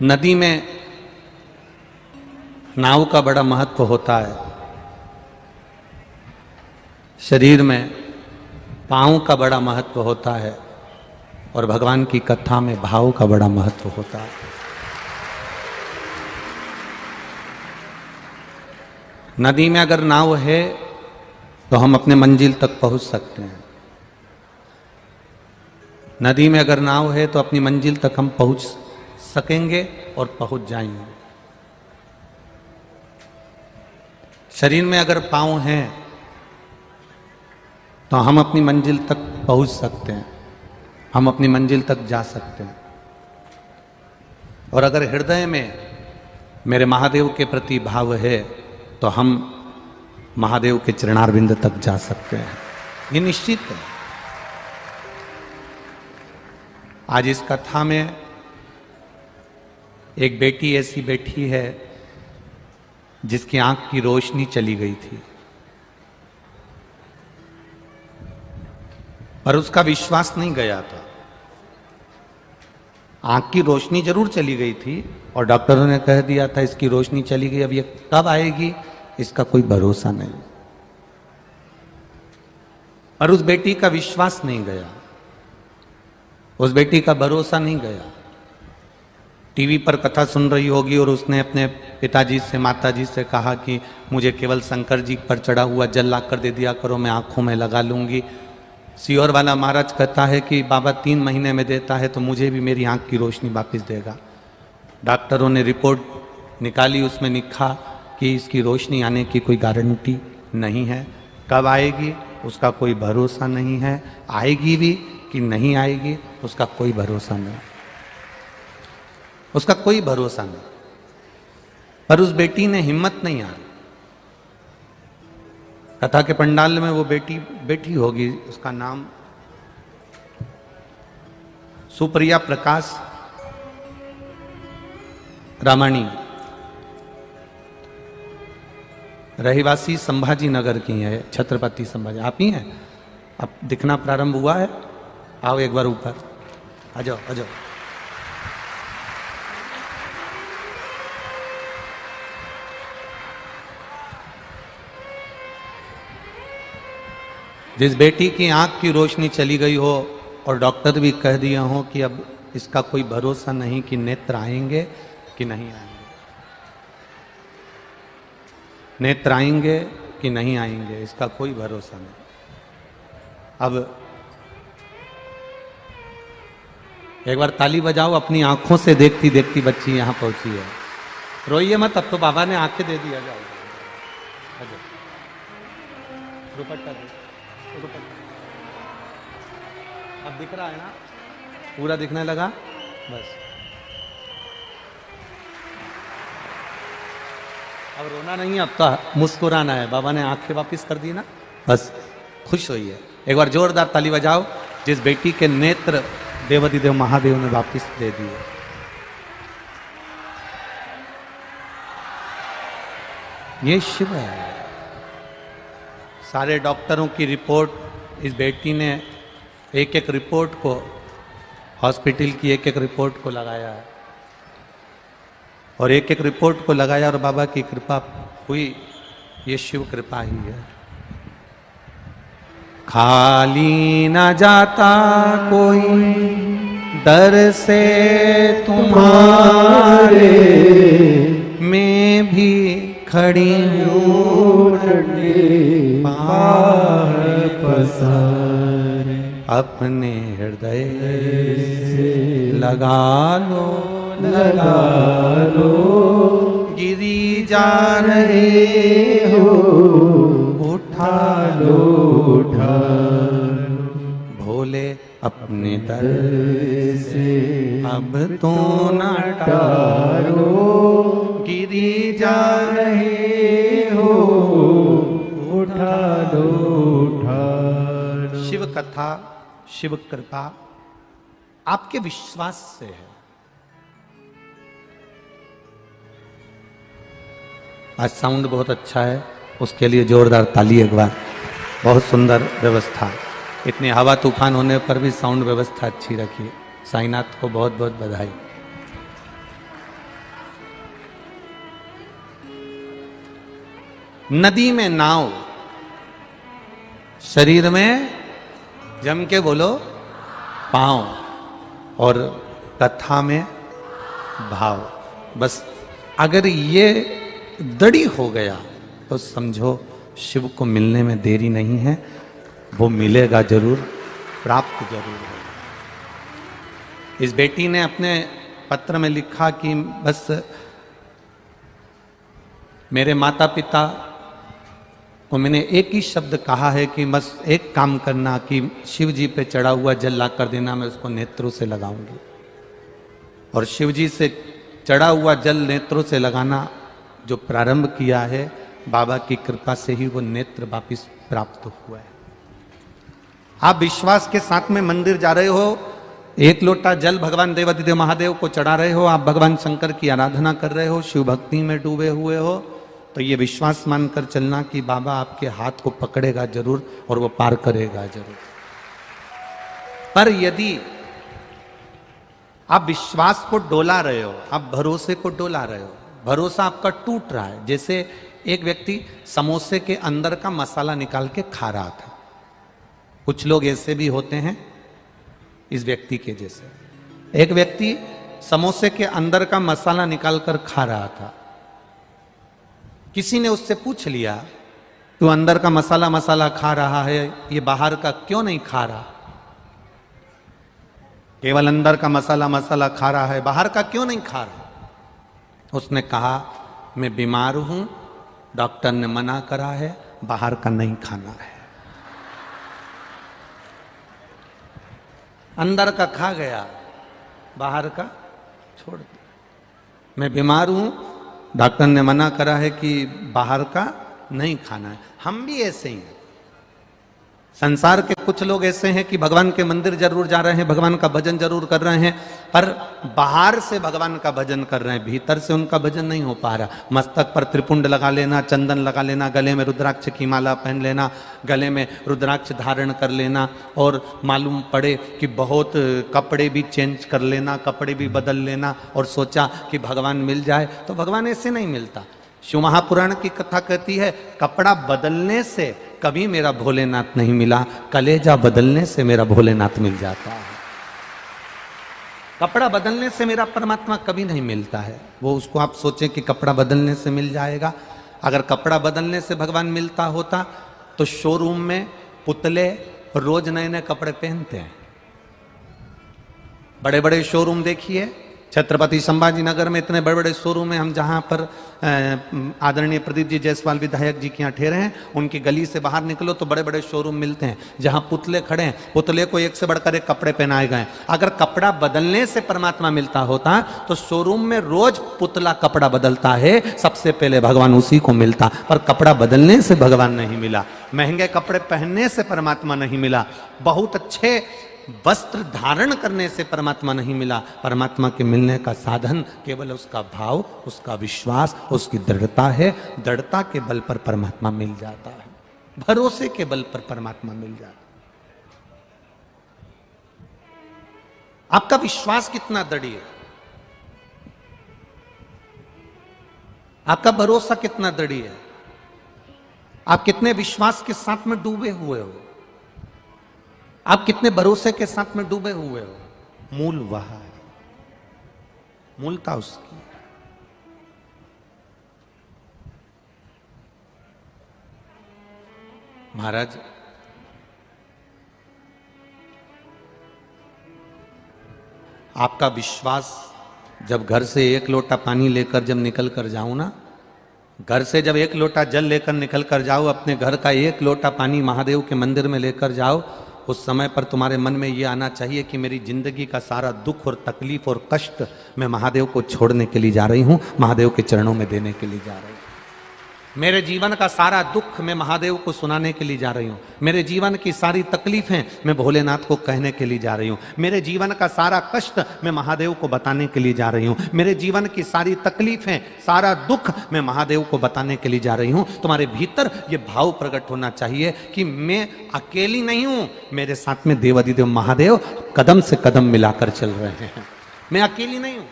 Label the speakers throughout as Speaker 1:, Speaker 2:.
Speaker 1: नदी में नाव का बड़ा महत्व होता है। शरीर में पाँव का बड़ा महत्व होता है और भगवान की कथा में भाव का बड़ा महत्व होता है। नदी में अगर नाव है तो हम अपने मंजिल तक पहुंच सकते हैं। नदी में अगर नाव है तो अपनी मंजिल तक हम पहुंच सकेंगे और पहुंच जाएंगे। शरीर में अगर पाँव हैं तो हम अपनी मंजिल तक पहुंच सकते हैं, हम अपनी मंजिल तक जा सकते हैं। और अगर हृदय में मेरे महादेव के प्रति भाव है तो हम महादेव के चरणारविंद तक जा सकते हैं, ये निश्चित है। आज इस कथा में एक बेटी ऐसी बैठी है जिसकी आंख की रोशनी चली गई थी, पर उसका विश्वास नहीं गया था। आंख की रोशनी जरूर चली गई थी और डॉक्टरों ने कह दिया था इसकी रोशनी चली गई, अब ये कब आएगी इसका कोई भरोसा नहीं। और उस बेटी का विश्वास नहीं गया, उस बेटी का भरोसा नहीं गया। टीवी पर कथा सुन रही होगी और उसने अपने पिताजी से माताजी से कहा कि मुझे केवल शंकर जी पर चढ़ा हुआ जल ला कर दे दिया करो, मैं आंखों में लगा लूंगी। सियोर वाला महाराज कहता है कि बाबा 3 महीने में देता है तो मुझे भी मेरी आंख की रोशनी वापस देगा। डॉक्टरों ने रिपोर्ट निकाली, उसमें लिखा कि इसकी रोशनी आने की कोई गारंटी नहीं है, कब आएगी उसका कोई भरोसा नहीं है, आएगी भी कि नहीं आएगी उसका कोई भरोसा नहीं, उसका कोई भरोसा नहीं। पर उस बेटी ने हिम्मत नहीं हारी। कथा के पंडाल में वो बेटी बैठी होगी, उसका नाम सुप्रिया प्रकाश रामाणी, रहीवासी संभाजी नगर की है, छत्रपति संभाजी। आप ही हैं? अब दिखना प्रारंभ हुआ है? आओ एक बार ऊपर आ जाओ, आ जाओ। जिस बेटी की आंख की रोशनी चली गई हो और डॉक्टर भी कह दिए हो कि अब इसका कोई भरोसा नहीं कि नेत्र आएंगे कि नहीं आएंगे, नेत्र आएंगे कि नहीं आएंगे इसका कोई भरोसा नहीं। अब एक बार ताली बजाओ, अपनी आंखों से देखती देखती बच्ची यहां पहुंची है। रोइए मत, अब तो बाबा ने आंखें दे दिया। जाओ दुपट्टा दे, अब दिख रहा है ना, पूरा दिखने लगा बस। अब रोना नहीं है, अब तो मुस्कुराना है। बाबा ने आंखें वापस कर दी ना, बस खुश होइए। एक बार जोरदार ताली बजाओ जिस बेटी के नेत्र देवाधिदेव महादेव ने वापस दे दिए। ये शिव है। सारे डॉक्टरों की रिपोर्ट, इस बेटी ने एक एक रिपोर्ट को, हॉस्पिटल की एक एक रिपोर्ट को लगाया है और एक एक रिपोर्ट को लगाया और बाबा की कृपा हुई। ये शिव कृपा ही है। खाली न जाता कोई दर से तुम्हारे, मैं भी खड़ी हूँ पसारे, अपने हृदय से लगा लो, लगा लो, गिरी जा रहे हो उठा लो, उठा लो, भोले अपने दर से अब तो न टारो, गिरी जा रहे हो उठा लो, उठा लो। शिव कथा, शिव कृपा आपके विश्वास से है। आज साउंड बहुत अच्छा है, उसके लिए जोरदार ताली एक बार। बहुत सुंदर व्यवस्था, इतनी हवा तूफान होने पर भी साउंड व्यवस्था अच्छी रखी। साईनाथ को बहुत बहुत बधाई। नदी में नाव, शरीर में जम के बोलो पांव, और कथा में भाव। बस अगर ये दड़ी हो गया तो समझो शिव को मिलने में देरी नहीं है, वो मिलेगा जरूर, प्राप्त जरूर होगा। इस बेटी ने अपने पत्र में लिखा कि बस मेरे माता पिता को मैंने एक ही शब्द कहा है कि बस एक काम करना कि शिव जी पे चढ़ा हुआ जल ला कर देना, मैं उसको नेत्रों से लगाऊंगी। और शिव जी से चढ़ा हुआ जल नेत्रों से लगाना जो प्रारंभ किया है, बाबा की कृपा से ही वो नेत्र वापिस प्राप्त हुआ है। आप विश्वास के साथ में मंदिर जा रहे हो, एक लोटा जल भगवान देवादिदेव महादेव को चढ़ा रहे हो, आप भगवान शंकर की आराधना कर रहे हो, शिव भक्ति में डूबे हुए हो, तो ये विश्वास मानकर चलना कि बाबा आपके हाथ को पकड़ेगा जरूर और वो पार करेगा जरूर। पर यदि आप विश्वास को डोला रहे हो, आप भरोसे को डोला रहे हो, भरोसा आपका टूट रहा है, जैसे एक व्यक्ति समोसे के अंदर का मसाला निकाल के खा रहा था। कुछ लोग ऐसे भी होते हैं इस व्यक्ति के जैसे। एक व्यक्ति समोसे के अंदर का मसाला निकाल कर खा रहा था। किसी ने उससे पूछ लिया, तू अंदर का मसाला मसाला खा रहा है, ये बाहर का क्यों नहीं खा रहा? केवल अंदर का मसाला मसाला खा रहा है, बाहर का क्यों नहीं खा रहा? उसने कहा, मैं बीमार हूं, डॉक्टर ने मना करा है, बाहर का नहीं खाना है। अंदर का खा गया, बाहर का छोड़ दिया। मैं बीमार हूं, डॉक्टर ने मना करा है कि बाहर का नहीं खाना है। हम भी ऐसे ही हैं। संसार के कुछ लोग ऐसे हैं कि भगवान के मंदिर जरूर जा रहे हैं, भगवान का भजन जरूर कर रहे हैं, पर बाहर से भगवान का भजन कर रहे हैं, भीतर से उनका भजन नहीं हो पा रहा। मस्तक पर त्रिपुंड लगा लेना, चंदन लगा लेना, गले में रुद्राक्ष की माला पहन लेना, गले में रुद्राक्ष धारण कर लेना, और मालूम पड़े कि बहुत कपड़े भी चेंज कर लेना, कपड़े भी बदल लेना, और सोचा कि भगवान मिल जाए, तो भगवान ऐसे नहीं मिलता। शिव महापुराण की कथा कहती है, कपड़ा बदलने से कभी मेरा भोलेनाथ नहीं मिला, कलेजा बदलने से मेरा भोलेनाथ मिल जाता है। कपड़ा बदलने से मेरा परमात्मा कभी नहीं मिलता है। वो उसको आप सोचें कि कपड़ा बदलने से मिल जाएगा। अगर कपड़ा बदलने से भगवान मिलता होता तो शोरूम में पुतले रोज नए नए कपड़े पहनते हैं। बड़े बड़े शोरूम देखिए, छत्रपति संभाजी नगर में इतने बड़े बड़े शोरूम हैं। हम जहाँ पर आदरणीय प्रदीप जी जायसवाल विधायक जी के यहाँ ठहरे हैं, उनकी गली से बाहर निकलो तो बड़े बड़े शोरूम मिलते हैं, जहाँ पुतले खड़े हैं, पुतले को एक से बढ़कर एक कपड़े पहनाए गए। अगर कपड़ा बदलने से परमात्मा मिलता होता तो शोरूम में रोज पुतला कपड़ा बदलता है, सबसे पहले भगवान उसी को मिलता। पर कपड़ा बदलने से भगवान नहीं मिला, महंगे कपड़े पहनने से परमात्मा नहीं मिला, बहुत अच्छे वस्त्र धारण करने से परमात्मा नहीं मिला। परमात्मा के मिलने का साधन केवल उसका भाव, उसका विश्वास, उसकी दृढ़ता है। दृढ़ता के बल पर परमात्मा मिल जाता है, भरोसे के बल पर परमात्मा मिल जाता है। आपका विश्वास कितना दृढ़ है, आपका भरोसा कितना दृढ़ है, आप कितने विश्वास के साथ में डूबे हुए हो, आप कितने भरोसे के साथ में डूबे हुए हो। मूल वह है, मूलता उसकी। महाराज, आपका विश्वास जब घर से एक लोटा पानी लेकर जब निकल कर जाऊं ना, घर से जब एक लोटा जल लेकर निकल कर जाओ, अपने घर का एक लोटा पानी महादेव के मंदिर में लेकर जाओ, उस समय पर तुम्हारे मन में ये आना चाहिए कि मेरी जिंदगी का सारा दुख और तकलीफ और कष्ट मैं महादेव को छोड़ने के लिए जा रही हूं, महादेव के चरणों में देने के लिए जा रही हूं। मेरे जीवन का सारा दुख मैं महादेव को सुनाने के लिए जा रही हूं। मेरे जीवन की सारी तकलीफें मैं भोलेनाथ को कहने के लिए जा रही हूं। मेरे जीवन का सारा कष्ट मैं महादेव को बताने के लिए जा रही हूं। मेरे जीवन की सारी तकलीफें, सारा दुख मैं महादेव को बताने के लिए जा रही हूं। तुम्हारे भीतर ये भाव प्रकट होना चाहिए कि मैं अकेली नहीं हूं, मेरे साथ में देवादिदेव महादेव कदम से कदम मिलाकर चल रहे हैं, मैं अकेली नहीं हूं।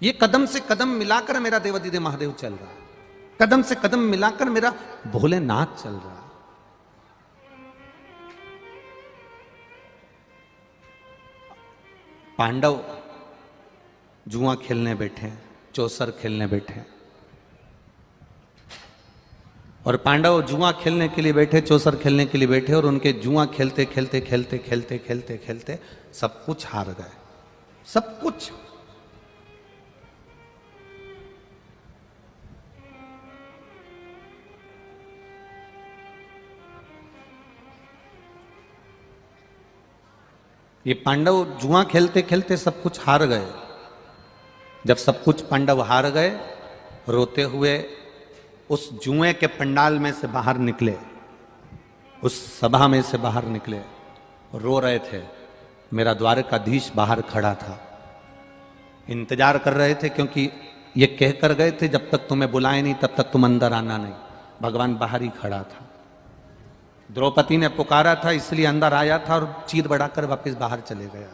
Speaker 1: ये कदम से कदम मिलाकर मेरा देवादिदेव महादेव चल रहा है, कदम से कदम मिलाकर मेरा भोलेनाथ चल रहा है। पांडव जुआ खेलने बैठे, चौसर खेलने बैठे, और पांडव जुआ खेलने के लिए बैठे, चौसर खेलने के लिए बैठे, और उनके जुआ खेलते खेलते खेलते खेलते खेलते खेलते सब कुछ हार गए, सब कुछ। ये पांडव जुआ खेलते खेलते सब कुछ हार गए। जब सब कुछ पांडव हार गए, रोते हुए उस जुए के पंडाल में से बाहर निकले, उस सभा में से बाहर निकले, रो रहे थे। मेरा द्वारकाधीश बाहर खड़ा था, इंतजार कर रहे थे, क्योंकि ये कह कर गए थे जब तक तुम्हें बुलाए नहीं तब तक तुम अंदर आना नहीं। भगवान बाहर ही खड़ा था। द्रौपदी ने पुकारा था इसलिए अंदर आया था, और चीर बढ़ाकर वापस बाहर चले गया।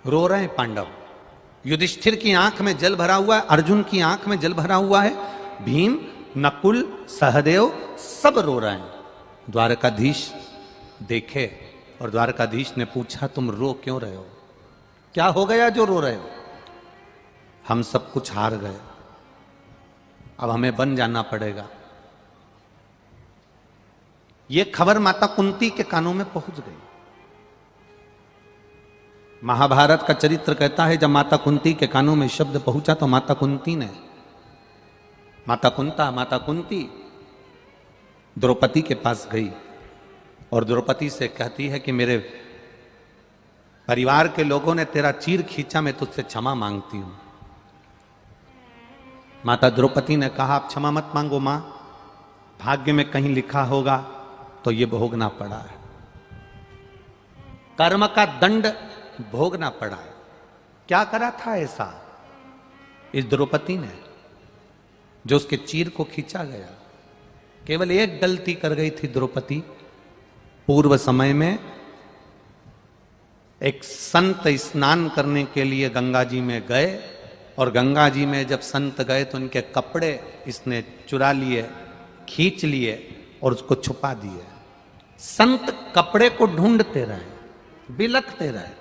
Speaker 1: रो रहे हैं पांडव। युधिष्ठिर की आंख में जल भरा हुआ है, अर्जुन की आंख में जल भरा हुआ है, भीम, नकुल, सहदेव सब रो रहे हैं। द्वारकाधीश देखे और द्वारकाधीश ने पूछा, तुम रो क्यों रहे हो? क्या हो गया जो रो रहे हो? हम सब कुछ हार गए, अब हमें बन जाना पड़ेगा। यह खबर माता कुंती के कानों में पहुंच गई। महाभारत का चरित्र कहता है जब माता कुंती के कानों में शब्द पहुंचा तो माता कुंती ने, माता कुंती द्रौपदी के पास गई और द्रौपदी से कहती है कि मेरे परिवार के लोगों ने तेरा चीर खींचा, मैं तुझसे क्षमा मांगती हूं। माता द्रौपदी ने कहा, आप क्षमा मत मांगो मां, भाग्य में कहीं लिखा होगा तो ये भोगना पड़ा है, कर्म का दंड भोगना पड़ा है। क्या करा था ऐसा इस द्रौपदी ने जो उसके चीर को खींचा गया? केवल एक गलती कर गई थी द्रौपदी। पूर्व समय में एक संत स्नान करने के लिए गंगा जी में गए, और गंगा जी में जब संत गए तो उनके कपड़े इसने चुरा लिए, खींच लिए और उसको छुपा दिए। संत कपड़े को ढूंढते रहे, बिलखते रहे।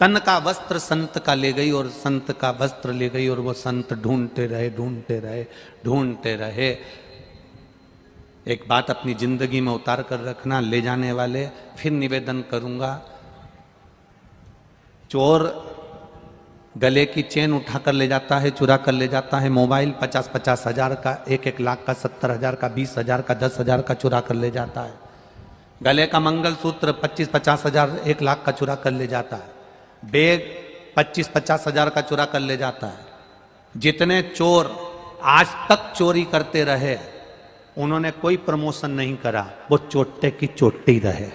Speaker 1: तन का वस्त्र संत का ले गई और संत का वस्त्र ले गई, और वो संत ढूंढते रहे ढूंढते रहे ढूंढते रहे। एक बात अपनी जिंदगी में उतार कर रखना, ले जाने वाले, फिर निवेदन करूंगा, चोर गले की चेन उठाकर ले जाता है, चुरा कर ले जाता है। मोबाइल 50-50 हजार का, 1-1 लाख का, 70 हजार का, 20 हजार का, 10 हजार का चुरा कर ले जाता है। गले का मंगलसूत्र 25-50 हजार, 1 लाख का चुरा कर ले जाता है। बैग 25-50 हजार का चुरा कर ले जाता है। जितने चोर आज तक चोरी करते रहे उन्होंने कोई प्रमोशन नहीं करा, वो चोटे की चोटी रहे।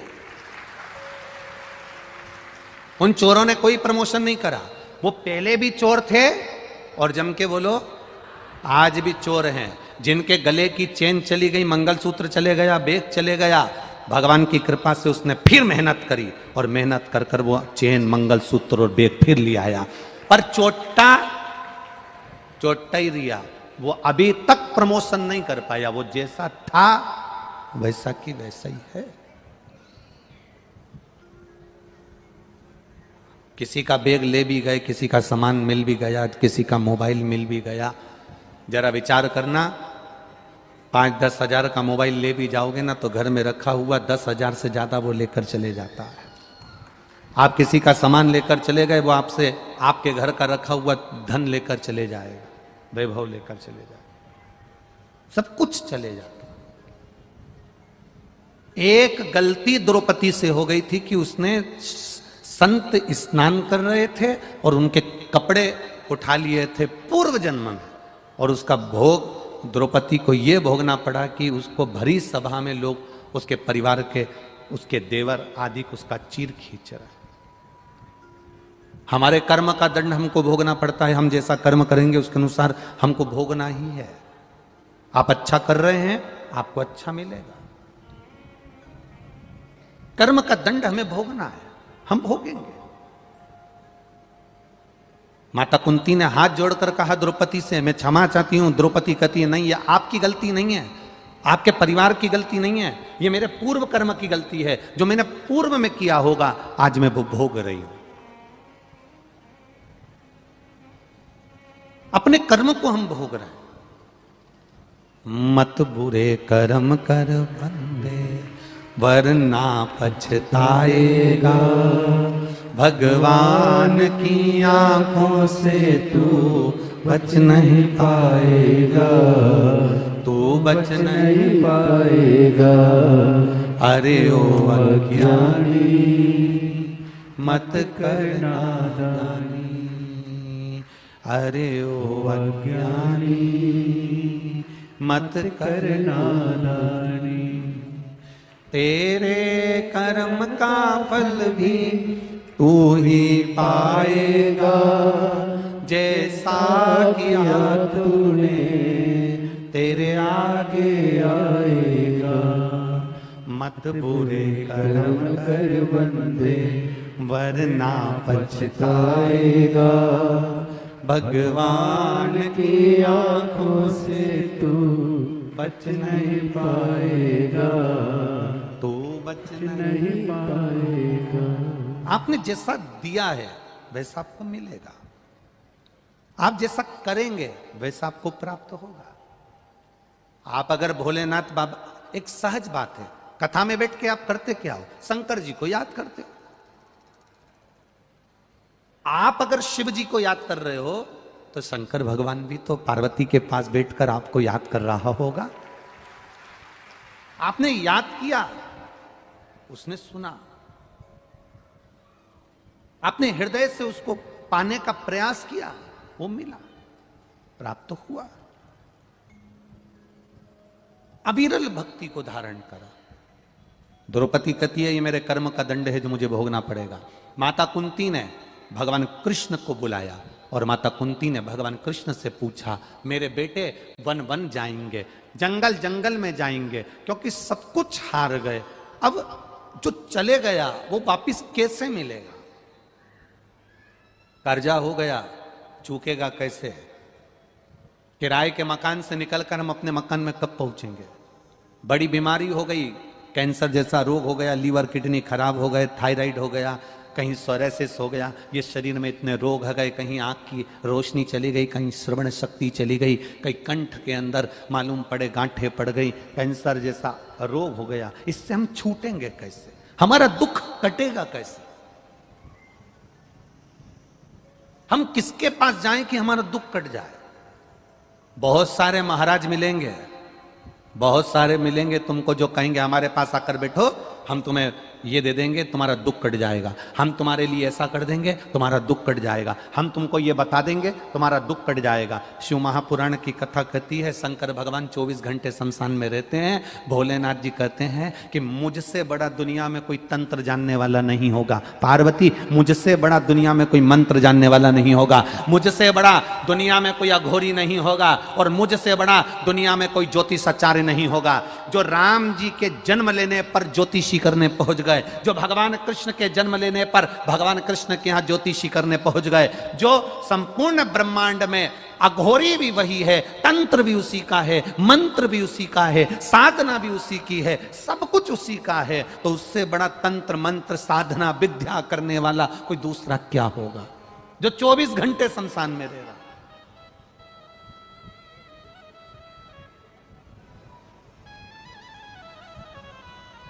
Speaker 1: उन चोरों ने कोई प्रमोशन नहीं करा, वो पहले भी चोर थे और जम के बोलो आज भी चोर हैं। जिनके गले की चेन चली गई, मंगलसूत्र चले गया, बैग चले गया, भगवान की कृपा से उसने फिर मेहनत करी और मेहनत कर कर वो चेन, मंगलसूत्र और बैग फिर ले आया। पर चोटा ही रिया, वो अभी तक प्रमोशन नहीं कर पाया। वो जैसा था वैसा की वैसा ही है। किसी का बैग ले भी गए, किसी का सामान मिल भी गया, किसी का मोबाइल मिल भी गया। जरा विचार करना, 5-10 हजार का मोबाइल ले भी जाओगे ना तो घर में रखा हुआ 10 हजार से ज्यादा वो लेकर चले जाता है। आप किसी का सामान लेकर चले गए, वो आपसे आपके घर का रखा हुआ धन लेकर चले जाएगा, वैभव लेकर चले जाएगा, सब कुछ चले जाता। एक गलती द्रौपदी से हो गई थी कि उसने, संत स्नान कर रहे थे और उनके कपड़े उठा लिए थे पूर्व जन्म में, और उसका भोग द्रौपदी को यह भोगना पड़ा कि उसको भरी सभा में लोग उसके परिवार के, उसके देवर आदि को उसका चीर खींच रहा है। हमारे कर्म का दंड हमको भोगना पड़ता है। हम जैसा कर्म करेंगे उसके अनुसार हमको भोगना ही है। आप अच्छा कर रहे हैं, आपको अच्छा मिलेगा। कर्म का दंड हमें भोगना है। हम भोगेंगे। माता कुंती ने हाथ जोड़कर कहा द्रौपदी से, मैं क्षमा चाहती हूं। द्रौपदी कहती है, नहीं, ये आपकी गलती नहीं है, आपके परिवार की गलती नहीं है, ये मेरे पूर्व कर्म की गलती है, जो मैंने पूर्व में किया होगा आज मैं वो भोग रही हूं। अपने कर्म को हम भोग रहे हैं। मत बुरे कर्म कर बंदे, वरना पछताएगा। भगवान की आंखों से तू बच नहीं पाएगा, तू बच नहीं पाएगा। अरे ओ अज्ञानी, मत कर नादानी। अरे ओ अज्ञानी, मत कर नादानी। तेरे कर्म का फल भी तू ही पाएगा, जैसा किया तूने तेरे आगे आएगा। मत बुरे कर्म कर बंदे, वरना पछताएगा। भगवान की आंखों से तू बच नहीं पाएगा, तू बच नहीं पाएगा। आपने जैसा दिया है वैसा आपको मिलेगा, आप जैसा करेंगे वैसा आपको प्राप्त होगा। आप अगर भोलेनाथ बाबा, एक सहज बात है, कथा में बैठ के आप करते क्या हो? शंकर जी को याद करते हो। आप अगर शिव जी को याद कर रहे हो तो शंकर भगवान भी तो पार्वती के पास बैठकर आपको याद कर रहा होगा। आपने याद किया, उसने सुना, आपने हृदय से उसको पाने का प्रयास किया, वो मिला, प्राप्त हुआ। अविरल भक्ति को धारण करा। द्रौपदी कहती है, ये मेरे कर्म का दंड है जो मुझे भोगना पड़ेगा। माता कुंती ने भगवान कृष्ण को बुलाया और माता कुंती ने भगवान कृष्ण से पूछा, मेरे बेटे वन वन जाएंगे, जंगल जंगल में जाएंगे, क्योंकि सब कुछ हार गए, अब जो चले गया वो वापिस कैसे मिलेगा? कर्जा हो गया, चूकेगा कैसे? किराए के मकान से निकलकर हम अपने मकान में कब पहुंचेंगे? बड़ी बीमारी हो गई, कैंसर जैसा रोग हो गया, लीवर किडनी खराब हो गए, थायराइड हो गया, कहीं सोरेसिस हो गया, ये शरीर में इतने रोग आ गए, कहीं आंख की रोशनी चली गई, कहीं श्रवण शक्ति चली गई, कहीं कंठ के अंदर मालूम पड़े गांठें पड़ गई, कैंसर जैसा रोग हो गया। इससे हम छूटेंगे कैसे? हमारा दुख कटेगा कैसे? हम किसके पास जाएं कि हमारा दुख कट जाए? बहुत सारे महाराज मिलेंगे, बहुत सारे मिलेंगे तुमको जो कहेंगे हमारे पास आकर बैठो, हम तुम्हें ये दे देंगे, तुम्हारा दुख कट जाएगा, हम तुम्हारे लिए ऐसा कर देंगे, तुम्हारा दुख कट जाएगा, हम तुमको ये बता देंगे, तुम्हारा दुख कट जाएगा। शिव महापुराण की कथा कहती है, शंकर भगवान 24 घंटे शमशान में रहते हैं। भोलेनाथ जी कहते हैं कि मुझसे बड़ा दुनिया में कोई तंत्र जानने वाला नहीं होगा। पार्वती, मुझसे बड़ा दुनिया में कोई मंत्र जानने वाला नहीं होगा, मुझसे बड़ा दुनिया में कोई अघोरी नहीं होगा, और मुझसे बड़ा दुनिया में कोई ज्योतिषाचार्य नहीं होगा। जो राम जी के जन्म लेने पर ज्योतिषी करने पहुंच गए, जो भगवान कृष्ण के जन्म लेने पर भगवान कृष्ण के यहां ज्योतिषी करने पहुंच गए, जो संपूर्ण ब्रह्मांड में अघोरी भी वही है, तंत्र भी उसी का है, मंत्र भी उसी का है, साधना भी उसी की है, सब कुछ उसी का है, तो उससे बड़ा तंत्र मंत्र साधना विद्या करने वाला कोई दूसरा क्या होगा, जो 24 घंटे शमशान में रह रहा।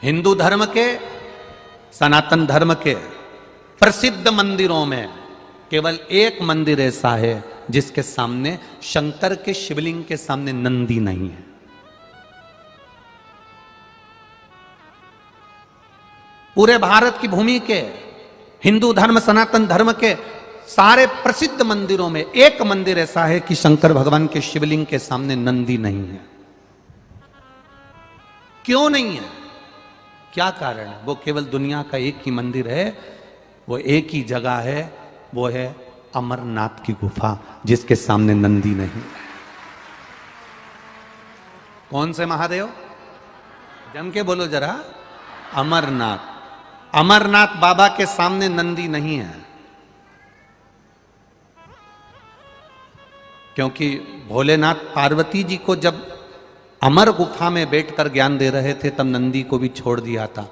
Speaker 1: हिंदू धर्म के, सनातन धर्म के प्रसिद्ध मंदिरों में केवल एक मंदिर ऐसा है जिसके सामने शंकर के शिवलिंग के सामने नंदी नहीं है। पूरे भारत की भूमि के हिंदू धर्म, सनातन धर्म के सारे प्रसिद्ध मंदिरों में एक मंदिर ऐसा है कि शंकर भगवान के शिवलिंग के सामने नंदी नहीं है। क्यों नहीं है? क्या कारण है? वो केवल दुनिया का एक ही मंदिर है, वो एक ही जगह है, वो है अमरनाथ की गुफा, जिसके सामने नंदी नहीं। कौन से महादेव? जम के बोलो जरा। अमरनाथ। अमरनाथ बाबा के सामने नंदी नहीं है, क्योंकि भोलेनाथ पार्वती जी को जब अमर गुफा में बैठकर ज्ञान दे रहे थे तब नंदी को भी छोड़ दिया था,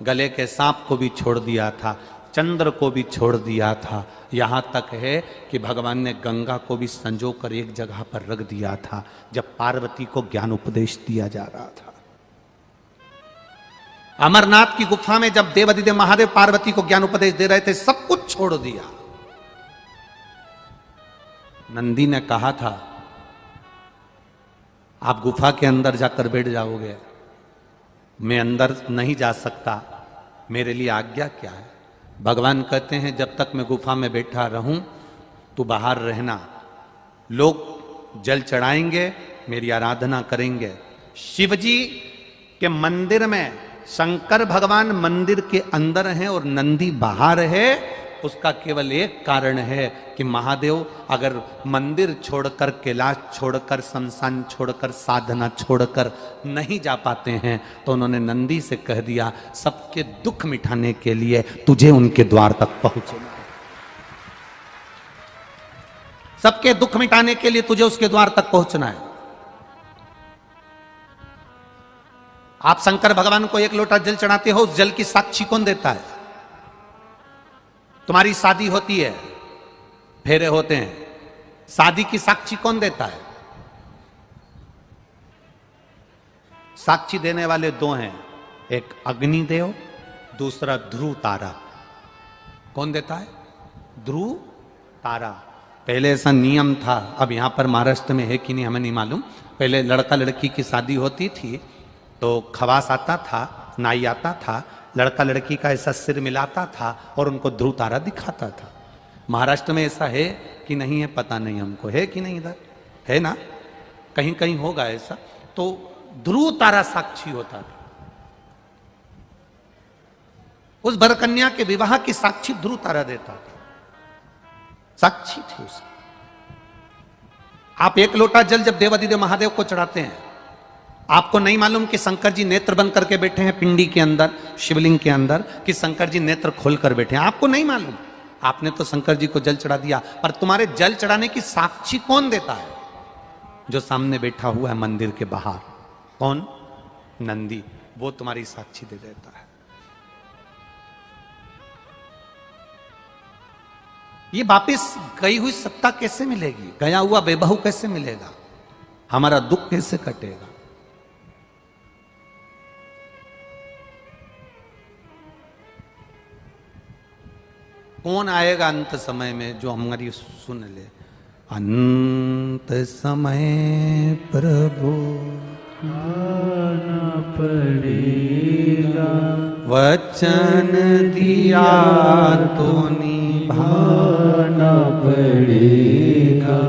Speaker 1: गले के सांप को भी छोड़ दिया था, चंद्र को भी छोड़ दिया था। यहां तक है कि भगवान ने गंगा को भी संजो कर एक जगह पर रख दिया था जब पार्वती को ज्ञान उपदेश दिया जा रहा था। अमरनाथ की गुफा में जब देवाधिदेव महादेव पार्वती को ज्ञान उपदेश दे रहे थे, सब कुछ छोड़ दिया। नंदी ने कहा था आप गुफा के अंदर जाकर बैठ जाओगे, मैं अंदर नहीं जा सकता, मेरे लिए आज्ञा क्या है? भगवान कहते हैं जब तक मैं गुफा में बैठा रहूं तो बाहर रहना, लोग जल चढ़ाएंगे, मेरी आराधना करेंगे। शिवजी के मंदिर में शंकर भगवान मंदिर के अंदर हैं और नंदी बाहर है, उसका केवल एक कारण है कि महादेव अगर मंदिर छोड़कर, कैलाश छोड़कर, शमशान छोड़कर, साधना छोड़कर नहीं जा पाते हैं तो उन्होंने नंदी से कह दिया सबके दुख मिटाने के लिए तुझे उनके द्वार तक पहुंचना है, सबके दुख मिटाने के लिए तुझे उसके द्वार तक पहुंचना है। आप शंकर भगवान को एक लोटा जल चढ़ाते हो, उस जल की साक्षी कौन देता है? तुम्हारी शादी होती है, फेरे होते हैं, शादी की साक्षी कौन देता है? साक्षी देने वाले दो हैं, एक अग्निदेव, दूसरा ध्रुव तारा। कौन देता है? ध्रुव तारा। पहले ऐसा नियम था, अब यहां पर महाराष्ट्र में है कि नहीं हमें नहीं मालूम। पहले लड़का लड़की की शादी होती थी तो खवास आता था, नाई आता था, लड़का लड़की का ऐसा सिर मिलाता था और उनको ध्रुव तारा दिखाता था। महाराष्ट्र में ऐसा है कि नहीं है पता नहीं हमको, है कि नहीं? इधर है ना, कहीं कहीं होगा ऐसा। तो ध्रुव तारा साक्षी होता था, उस भरकन्या के विवाह की साक्षी ध्रुव तारा देता था, साक्षी थी उसकी। आप एक लोटा जल जब देवाधिदेव महादेव को चढ़ाते हैं, आपको नहीं मालूम कि शंकर जी नेत्र बंद करके बैठे हैं पिंडी के अंदर, शिवलिंग के अंदर, कि शंकर जी नेत्र खोल कर बैठे हैं, आपको नहीं मालूम। आपने तो शंकर जी को जल चढ़ा दिया, पर तुम्हारे जल चढ़ाने की साक्षी कौन देता है? जो सामने बैठा हुआ है मंदिर के बाहर। कौन? नंदी। वो तुम्हारी साक्षी दे देता है। ये वापिस गई हुई सत्ता कैसे मिलेगी? गया हुआ बेबहू कैसे मिलेगा? हमारा दुख कैसे कटेगा? कौन आएगा अंत समय में जो हमारी सुन ले? अंत समय प्रभु आना पड़ेगा, वचन दिया तो निभाना पड़ेगा।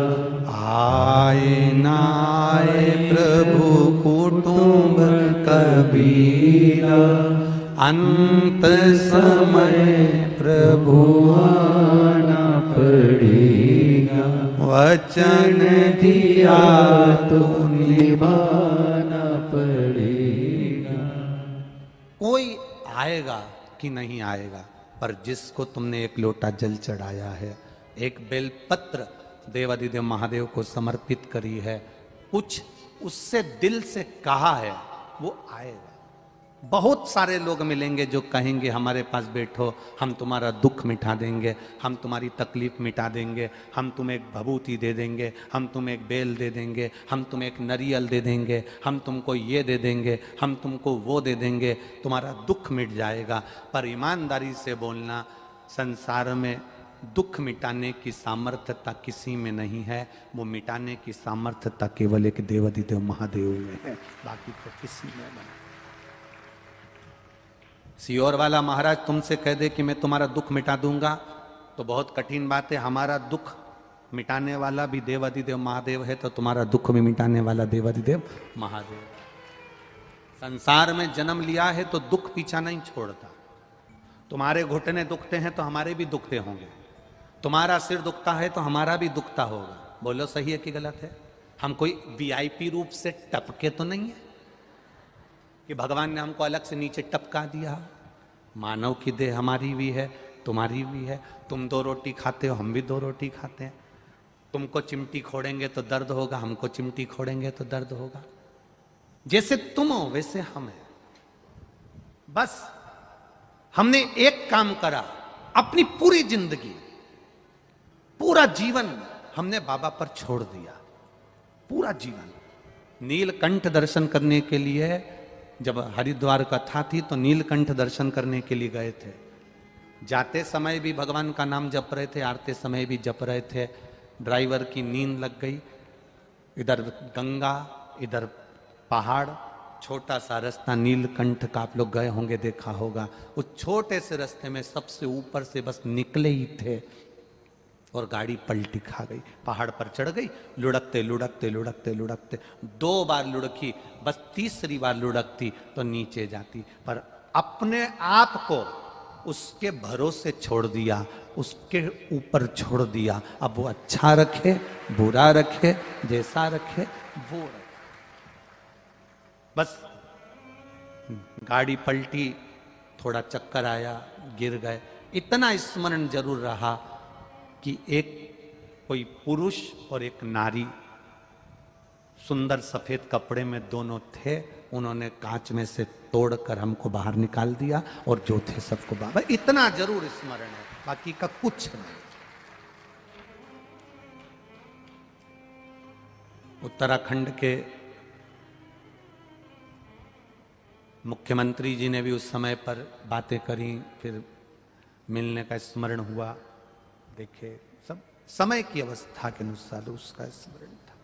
Speaker 1: आए ना आए प्रभु कुटुंब कबीरा, अंत समय प्रभु आना पड़ेगा, वचन दिया तो निभाना पड़ेगा। कोई आएगा कि नहीं आएगा, पर जिसको तुमने एक लोटा जल चढ़ाया है, एक बेलपत्र देवाधिदेव महादेव को समर्पित करी है, कुछ उससे दिल से कहा है, वो आएगा। बहुत सारे लोग मिलेंगे जो कहेंगे हमारे पास बैठो, हम तुम्हारा दुख मिटा देंगे, हम तुम्हारी तकलीफ मिटा देंगे, हम तुम्हें एक भभूति दे देंगे, हम तुम्हें एक बेल दे देंगे, हम तुम्हें एक नरियल दे देंगे, हम तुमको ये दे देंगे, हम तुमको वो दे देंगे, तुम्हारा दुख मिट जाएगा। पर ईमानदारी से बोलना, संसार में दुख मिटाने की सामर्थ्यता किसी में नहीं है, वो मिटाने की सामर्थ्यता केवल एक देवाधिदेव महादेव में है, बाकी तो किसी में नहीं। सियोर वाला महाराज तुमसे कह दे कि मैं तुम्हारा दुख मिटा दूंगा तो बहुत कठिन बात है। हमारा दुख मिटाने वाला भी देवाधिदेव महादेव है, तो तुम्हारा दुख भी मिटाने वाला देवाधिदेव महादेव। संसार में जन्म लिया है तो दुख पीछा नहीं छोड़ता। तुम्हारे घुटने दुखते हैं तो हमारे भी दुखते होंगे, तुम्हारा सिर दुखता है तो हमारा भी दुखता होगा। बोलो सही है कि गलत है? हम कोई वीआईपी रूप से टपके तो नहीं है कि भगवान ने हमको अलग से नीचे टपका दिया। मानव की देह हमारी भी है, तुम्हारी भी है। तुम 2 रोटी खाते हो, हम भी 2 रोटी खाते हैं। तुमको चिमटी खोड़ेंगे तो दर्द होगा, हमको चिमटी खोड़ेंगे तो दर्द होगा। जैसे तुम हो वैसे हम हैं। बस हमने एक काम करा, अपनी पूरी जिंदगी, पूरा जीवन हमने बाबा पर छोड़ दिया। पूरा जीवन नीलकंठ दर्शन करने के लिए, जब हरिद्वार कथा थी तो नीलकंठ दर्शन करने के लिए गए थे। जाते समय भी भगवान का नाम जप रहे थे, आते समय भी जप रहे थे। ड्राइवर की नींद लग गई। इधर गंगा, इधर पहाड़, छोटा सा रास्ता नीलकंठ का, आप लोग गए होंगे, देखा होगा। उस छोटे से रास्ते में सबसे ऊपर से बस निकले ही थे और गाड़ी पलटी खा गई, पहाड़ पर चढ़ गई। लुढ़कते लुढ़कते लुढ़कते लुढ़कते 2 बार लुढ़की, बस तीसरी बार लुढ़कती तो नीचे जाती। पर अपने आप को उसके भरोसे छोड़ दिया, उसके ऊपर छोड़ दिया। अब वो अच्छा रखे, बुरा रखे, जैसा रखे वो रखे। बस गाड़ी पलटी, थोड़ा चक्कर आया, गिर गए। इतना स्मरण जरूर रहा कि एक कोई पुरुष और एक नारी सुंदर सफेद कपड़े में दोनों थे। उन्होंने कांच में से तोड़कर हमको बाहर निकाल दिया और जो थे सबको बाबा। इतना जरूर स्मरण है, बाकी का कुछ नहीं। उत्तराखंड के मुख्यमंत्री जी ने भी उस समय पर बातें करी, फिर मिलने का स्मरण हुआ। देखे सब समय की अवस्था के अनुसार उसका स्मरण था।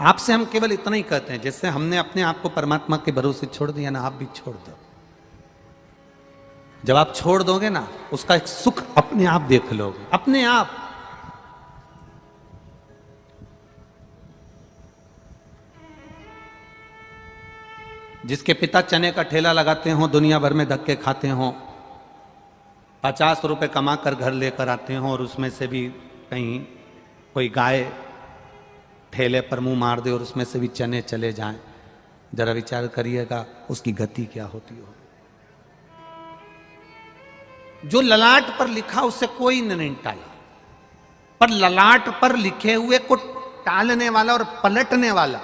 Speaker 1: आपसे हम केवल इतना ही कहते हैं, जैसे हमने अपने आप को परमात्मा के भरोसे छोड़ दिया ना, आप भी छोड़ दो। जब आप छोड़ दोगे ना, उसका एक सुख अपने आप देख लोगे, अपने आप। जिसके पिता चने का ठेला लगाते हो, दुनिया भर में धक्के खाते हो, 50 रुपए कमा कर घर लेकर आते हो और उसमें से भी कहीं कोई गाय ठेले पर मुंह मार दे और उसमें से भी चने चले जाएं, जरा विचार करिएगा उसकी गति क्या होती हो। जो ललाट पर लिखा उसे कोई नहीं टाला, पर ललाट पर लिखे हुए को टालने वाला और पलटने वाला,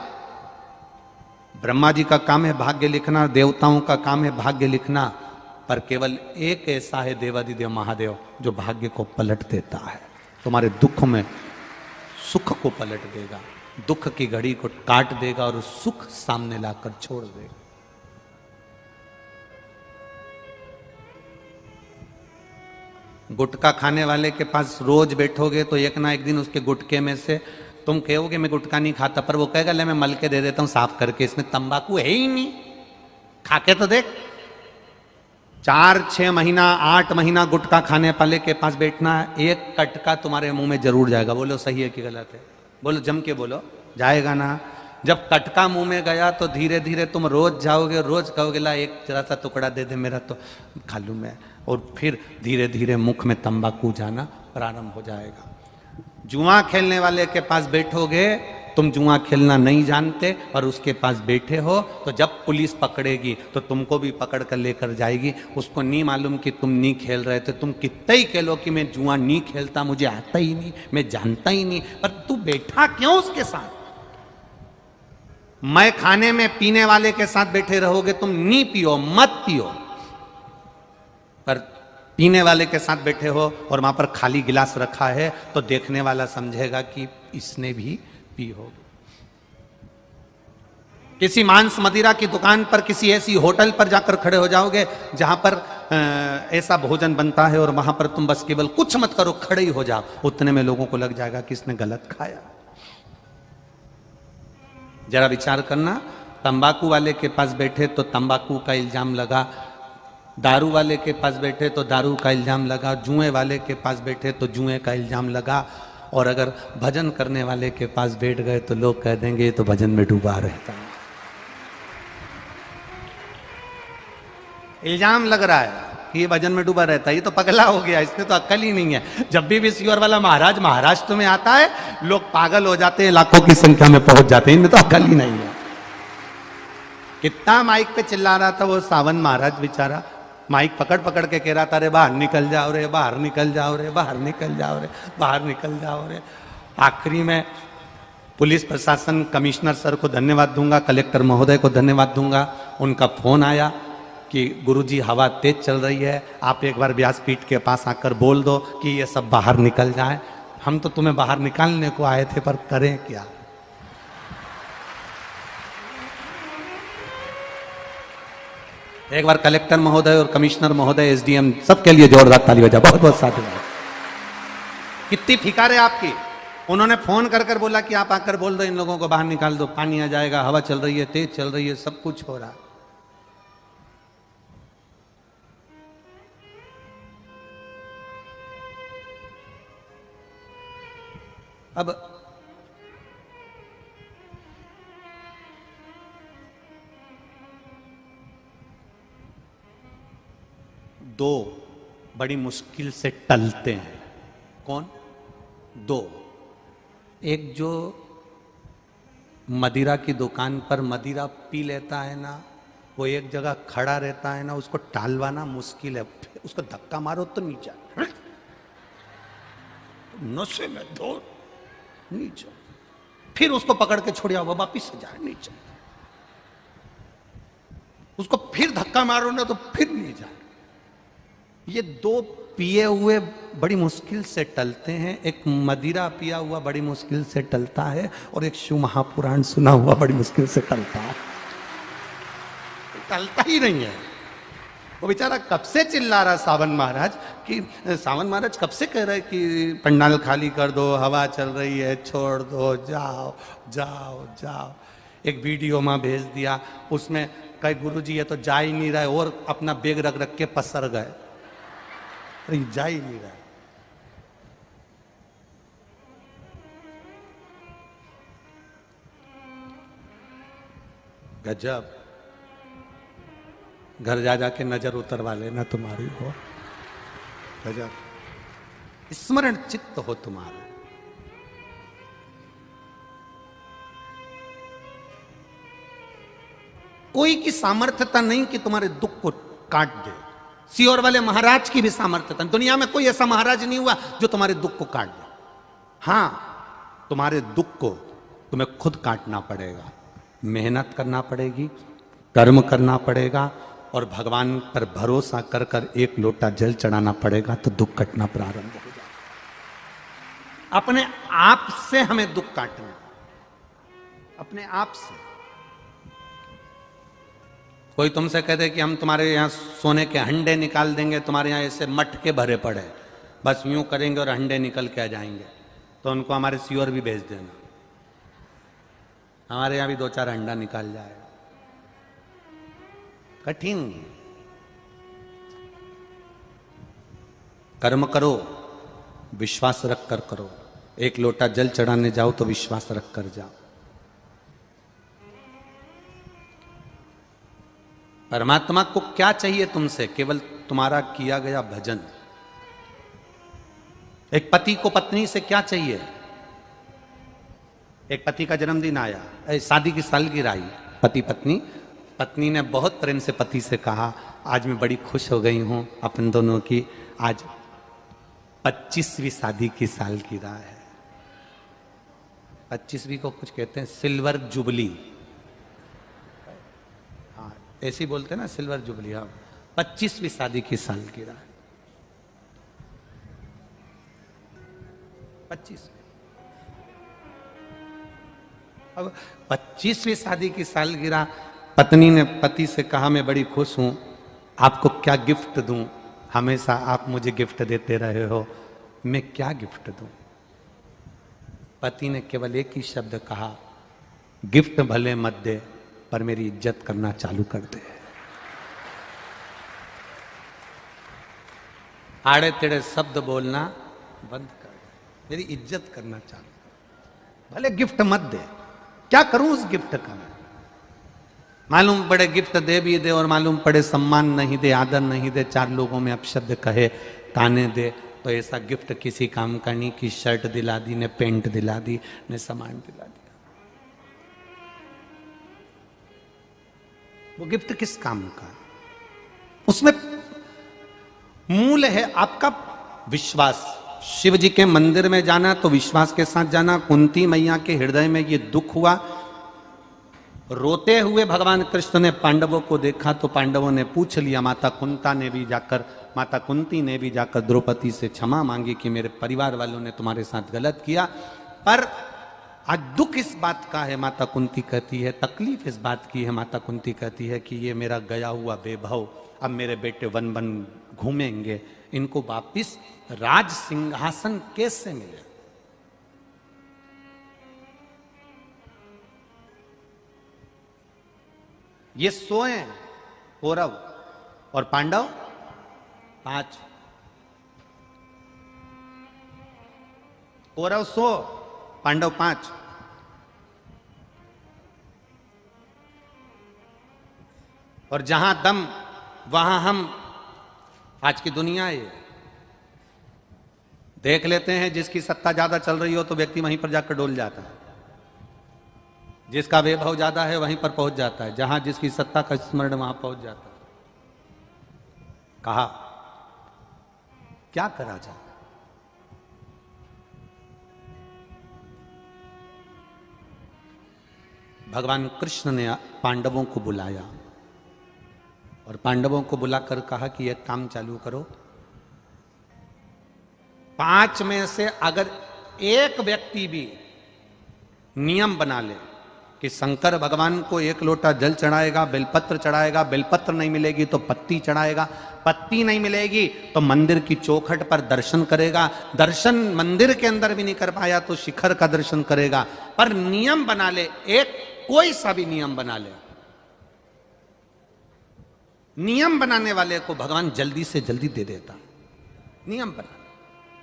Speaker 1: ब्रह्मा जी का काम है भाग्य लिखना, देवताओं का काम है भाग्य लिखना, पर केवल एक ऐसा है देवादिदेव महादेव जो भाग्य को पलट देता है। तुम्हारे दुख में सुख को पलट देगा, दुख की घड़ी को काट देगा और सुख सामने लाकर छोड़ देगा। गुटखा खाने वाले के पास रोज बैठोगे तो एक ना एक दिन उसके गुटके में से तुम कहोगे मैं गुटखा नहीं खाता, पर वो कहेगा ले मैं मल के दे देता हूं साफ करके, इसमें तंबाकू है ही नहीं, खा के तो देख। 4-6 महीना 8 महीना गुटखा खाने वाले के पास बैठना, एक कटका तुम्हारे मुंह में जरूर जाएगा। बोलो सही है कि गलत है? बोलो, जम के बोलो, जाएगा ना? जब कटका मुंह में गया तो धीरे धीरे तुम रोज जाओगे, रोज कहोगे ला एक जरा सा टुकड़ा दे दे मेरा तो खा लूं मैं, और फिर धीरे धीरे मुख में तंबाकू जाना प्रारंभ हो जाएगा। जुआ खेलने वाले के पास बैठोगे, तुम जुआ खेलना नहीं जानते और उसके पास बैठे हो, तो जब पुलिस पकड़ेगी तो तुमको भी पकड़ कर लेकर जाएगी। उसको नहीं मालूम कि तुम नहीं खेल रहे थे, तुम कितना ही खेलो कि मैं जुआ नहीं खेलता, मुझे आता ही नहीं, मैं जानता ही नहीं, पर तू बैठा क्यों उसके साथ? मैं खाने में पीने वाले के साथ बैठे रहोगे, तुम नहीं पियो, मत पियो, पर पीने वाले के साथ बैठे हो और वहां पर खाली गिलास रखा है तो देखने वाला समझेगा कि इसने भी पी होगी। किसी मांस मदिरा की दुकान पर, किसी ऐसी होटल पर जाकर खड़े हो जाओगे जहां पर ऐसा भोजन बनता है और वहां पर तुम बस केवल कुछ मत करो, खड़े ही हो जाओ, उतने में लोगों को लग जाएगा कि इसने गलत खाया। जरा विचार करना, तंबाकू वाले के पास बैठे तो तंबाकू का इल्जाम लगा, दारू वाले के पास बैठे तो दारू का इल्जाम लगा, जुए वाले के पास बैठे तो जुए का इल्जाम लगा, और अगर भजन करने वाले के पास बैठ गए तो लोग कह देंगे तो भजन में डूबा रहता है। इल्जाम लग रहा है कि ये भजन में डूबा रहता है, ये तो पगला हो गया, इसमें तो अक्ल ही नहीं है। जब भी विश्वर वाला महाराज महाराष्ट्र में आता है, लोग पागल हो जाते हैं, लाखों की संख्या में पहुंच जाते हैं, इनमें तो अक्ल ही नहीं है। कितना माइक पे चिल्ला रहा था वो सावन महाराज बेचारा, माइक पकड़ पकड़ के कह रहा था, अरे बाहर निकल जाओ रे, बाहर निकल जाओ रे, बाहर निकल जाओ रे, बाहर निकल जाओ रे। आखिरी में पुलिस प्रशासन, कमिश्नर सर को धन्यवाद दूंगा, कलेक्टर महोदय को धन्यवाद दूंगा। उनका फोन आया कि गुरुजी हवा तेज चल रही है, आप एक बार व्यासपीठ के पास आकर बोल दो कि ये सब बाहर निकल जाए। हम तो तुम्हें बाहर निकालने को आए थे, पर करें क्या। एक बार कलेक्टर महोदय और कमिश्नर महोदय, एसडीएम, सबके लिए जोरदार ताली बजा, बहुत बहुत साधुवाद। कितनी फिकार है आपकी। उन्होंने फोन कर कर बोला कि आप आकर बोल दो इन लोगों को बाहर निकाल दो, पानी आ जाएगा, हवा चल रही है, तेज चल रही है, सब कुछ हो रहा है। अब दो बड़ी मुश्किल से टलते हैं। कौन? दो। एक जो मदिरा की दुकान पर मदिरा पी लेता है ना, वो एक जगह खड़ा रहता है ना, उसको टालवाना मुश्किल है। उसको धक्का मारो तो नीचे, नशे में दो नीचे, फिर उसको पकड़ के छोड़िया वो वापिस से जाए नीचे, उसको फिर धक्का मारो ना तो फिर नहीं जाए। ये दो पिए हुए बड़ी मुश्किल से टलते हैं। एक मदिरा पिया हुआ बड़ी मुश्किल से टलता है, और एक शिव महापुराण सुना हुआ बड़ी मुश्किल से टलता है। टलता ही नहीं है। वो बेचारा कब से चिल्ला रहा सावन महाराज कि सावन महाराज कब से कह रहे कि पंडाल खाली कर दो, हवा चल रही है, छोड़ दो, जाओ जाओ जाओ। एक वीडियो में भेज दिया, उसमें कई गुरुजी ये तो जा ही नहीं रहे और अपना बेग रख रख के पसर गए। अरे जा ही नहीं रहा। गजब। घर जा जाके नजर उतरवा लेना तुम्हारी हो। गजब। स्मरण चित्त हो तुम्हारा। कोई की सामर्थ्यता नहीं कि तुम्हारे दुख को काट दे। सियोर वाले महाराज की भी सामर्थ्यता। दुनिया में कोई ऐसा महाराज नहीं हुआ जो तुम्हारे दुख को काट दे। हां, तुम्हारे दुख को तुम्हें खुद काटना पड़ेगा, मेहनत करना पड़ेगी, कर्म करना पड़ेगा, और भगवान पर भरोसा कर कर एक लोटा जल चढ़ाना पड़ेगा, तो दुख कटना प्रारंभ हो जाएगा। अपने आप से हमें दुख काटना, अपने आप से। कोई तुमसे कह दे कि हम तुम्हारे यहां सोने के हंडे निकाल देंगे, तुम्हारे यहां ऐसे मटके भरे पड़े, बस यूं करेंगे और हंडे निकल के आ जाएंगे, तो उनको हमारे सियोर भी भेज देना, हमारे यहां भी 2-4 हंडा निकाल जाएगा। कठिन। कर्म करो, विश्वास रख कर करो। एक लोटा जल चढ़ाने जाओ तो विश्वास रख कर जाओ। परमात्मा को क्या चाहिए तुमसे? केवल तुम्हारा किया गया भजन। एक पति को पत्नी से क्या चाहिए? एक पति का जन्मदिन आया, शादी की सालगिरह आई, पत्नी ने बहुत प्रेम से पति से कहा, आज मैं बड़ी खुश हो गई हूं अपन दोनों की, आज 25वीं शादी की सालगिरह है। 25वीं को कुछ कहते हैं सिल्वर जुबली। हाँ, ऐसे ही बोलते हैं ना, सिल्वर जुबली। हाँ, 25वीं शादी की सालगिरह है। 25। अब 25वीं शादी की सालगिरह, पत्नी ने पति से कहा, मैं बड़ी खुश हूं, आपको क्या गिफ्ट दूं? हमेशा आप मुझे गिफ्ट देते रहे हो, मैं क्या गिफ्ट दूं? पति ने केवल एक ही शब्द कहा, गिफ्ट भले मत दे, पर मेरी इज्जत करना चालू कर दे। आड़े तेड़े शब्द बोलना बंद कर दे, मेरी इज्जत करना चालू कर। भले गिफ्ट मत दे, क्या करूं उस गिफ्ट का? मालूम पड़े गिफ्ट दे भी दे और मालूम पड़े सम्मान नहीं दे, आदर नहीं दे, 4 लोगों में अपशब्द कहे, ताने दे, तो ऐसा गिफ्ट किसी काम का नहीं कि शर्ट दिला दी, ने पेंट दिला दी, ने सामान दिला दिया। वो गिफ्ट किस काम का? उसमें मूल है आपका विश्वास। शिव जी के मंदिर में जाना तो विश्वास के साथ जाना। कुंती मैया के हृदय में ये दुख हुआ, रोते हुए भगवान कृष्ण ने पांडवों को देखा तो पांडवों ने पूछ लिया, माता कुंती ने भी जाकर द्रौपदी से क्षमा मांगी कि मेरे परिवार वालों ने तुम्हारे साथ गलत किया। पर आज दुख इस बात का है, माता कुंती कहती है, तकलीफ इस बात की है, माता कुंती कहती है कि ये मेरा गया हुआ वैभव अब मेरे बेटे वन वन घूमेंगे, इनको वापिस राज सिंहासन कैसे मिले? ये सोए कौरव और पांडव 5। कौरव 100, पांडव 5। और जहां दम वहां हम। आज की दुनिया है, देख लेते हैं जिसकी सत्ता ज्यादा चल रही हो तो व्यक्ति वहीं पर जाकर डोल जाता है, जिसका वैभव ज्यादा है वहीं पर पहुंच जाता है, जहां जिसकी सत्ता का स्मरण वहां पहुंच जाता है। कहा क्या करा जाए? भगवान कृष्ण ने पांडवों को बुलाया और पांडवों को बुलाकर कहा कि एक काम चालू करो, 5 में से अगर एक व्यक्ति भी नियम बना ले कि शंकर भगवान को 1 लोटा जल चढ़ाएगा, बेलपत्र चढ़ाएगा, बेलपत्र नहीं मिलेगी तो पत्ती चढ़ाएगा, पत्ती नहीं मिलेगी तो मंदिर की चौखट पर दर्शन करेगा, दर्शन मंदिर के अंदर भी नहीं कर पाया तो शिखर का दर्शन करेगा, पर नियम बना ले, एक कोई सा भी नियम बना ले, नियम बनाने वाले को भगवान जल्दी से जल्दी दे देता। नियम बना,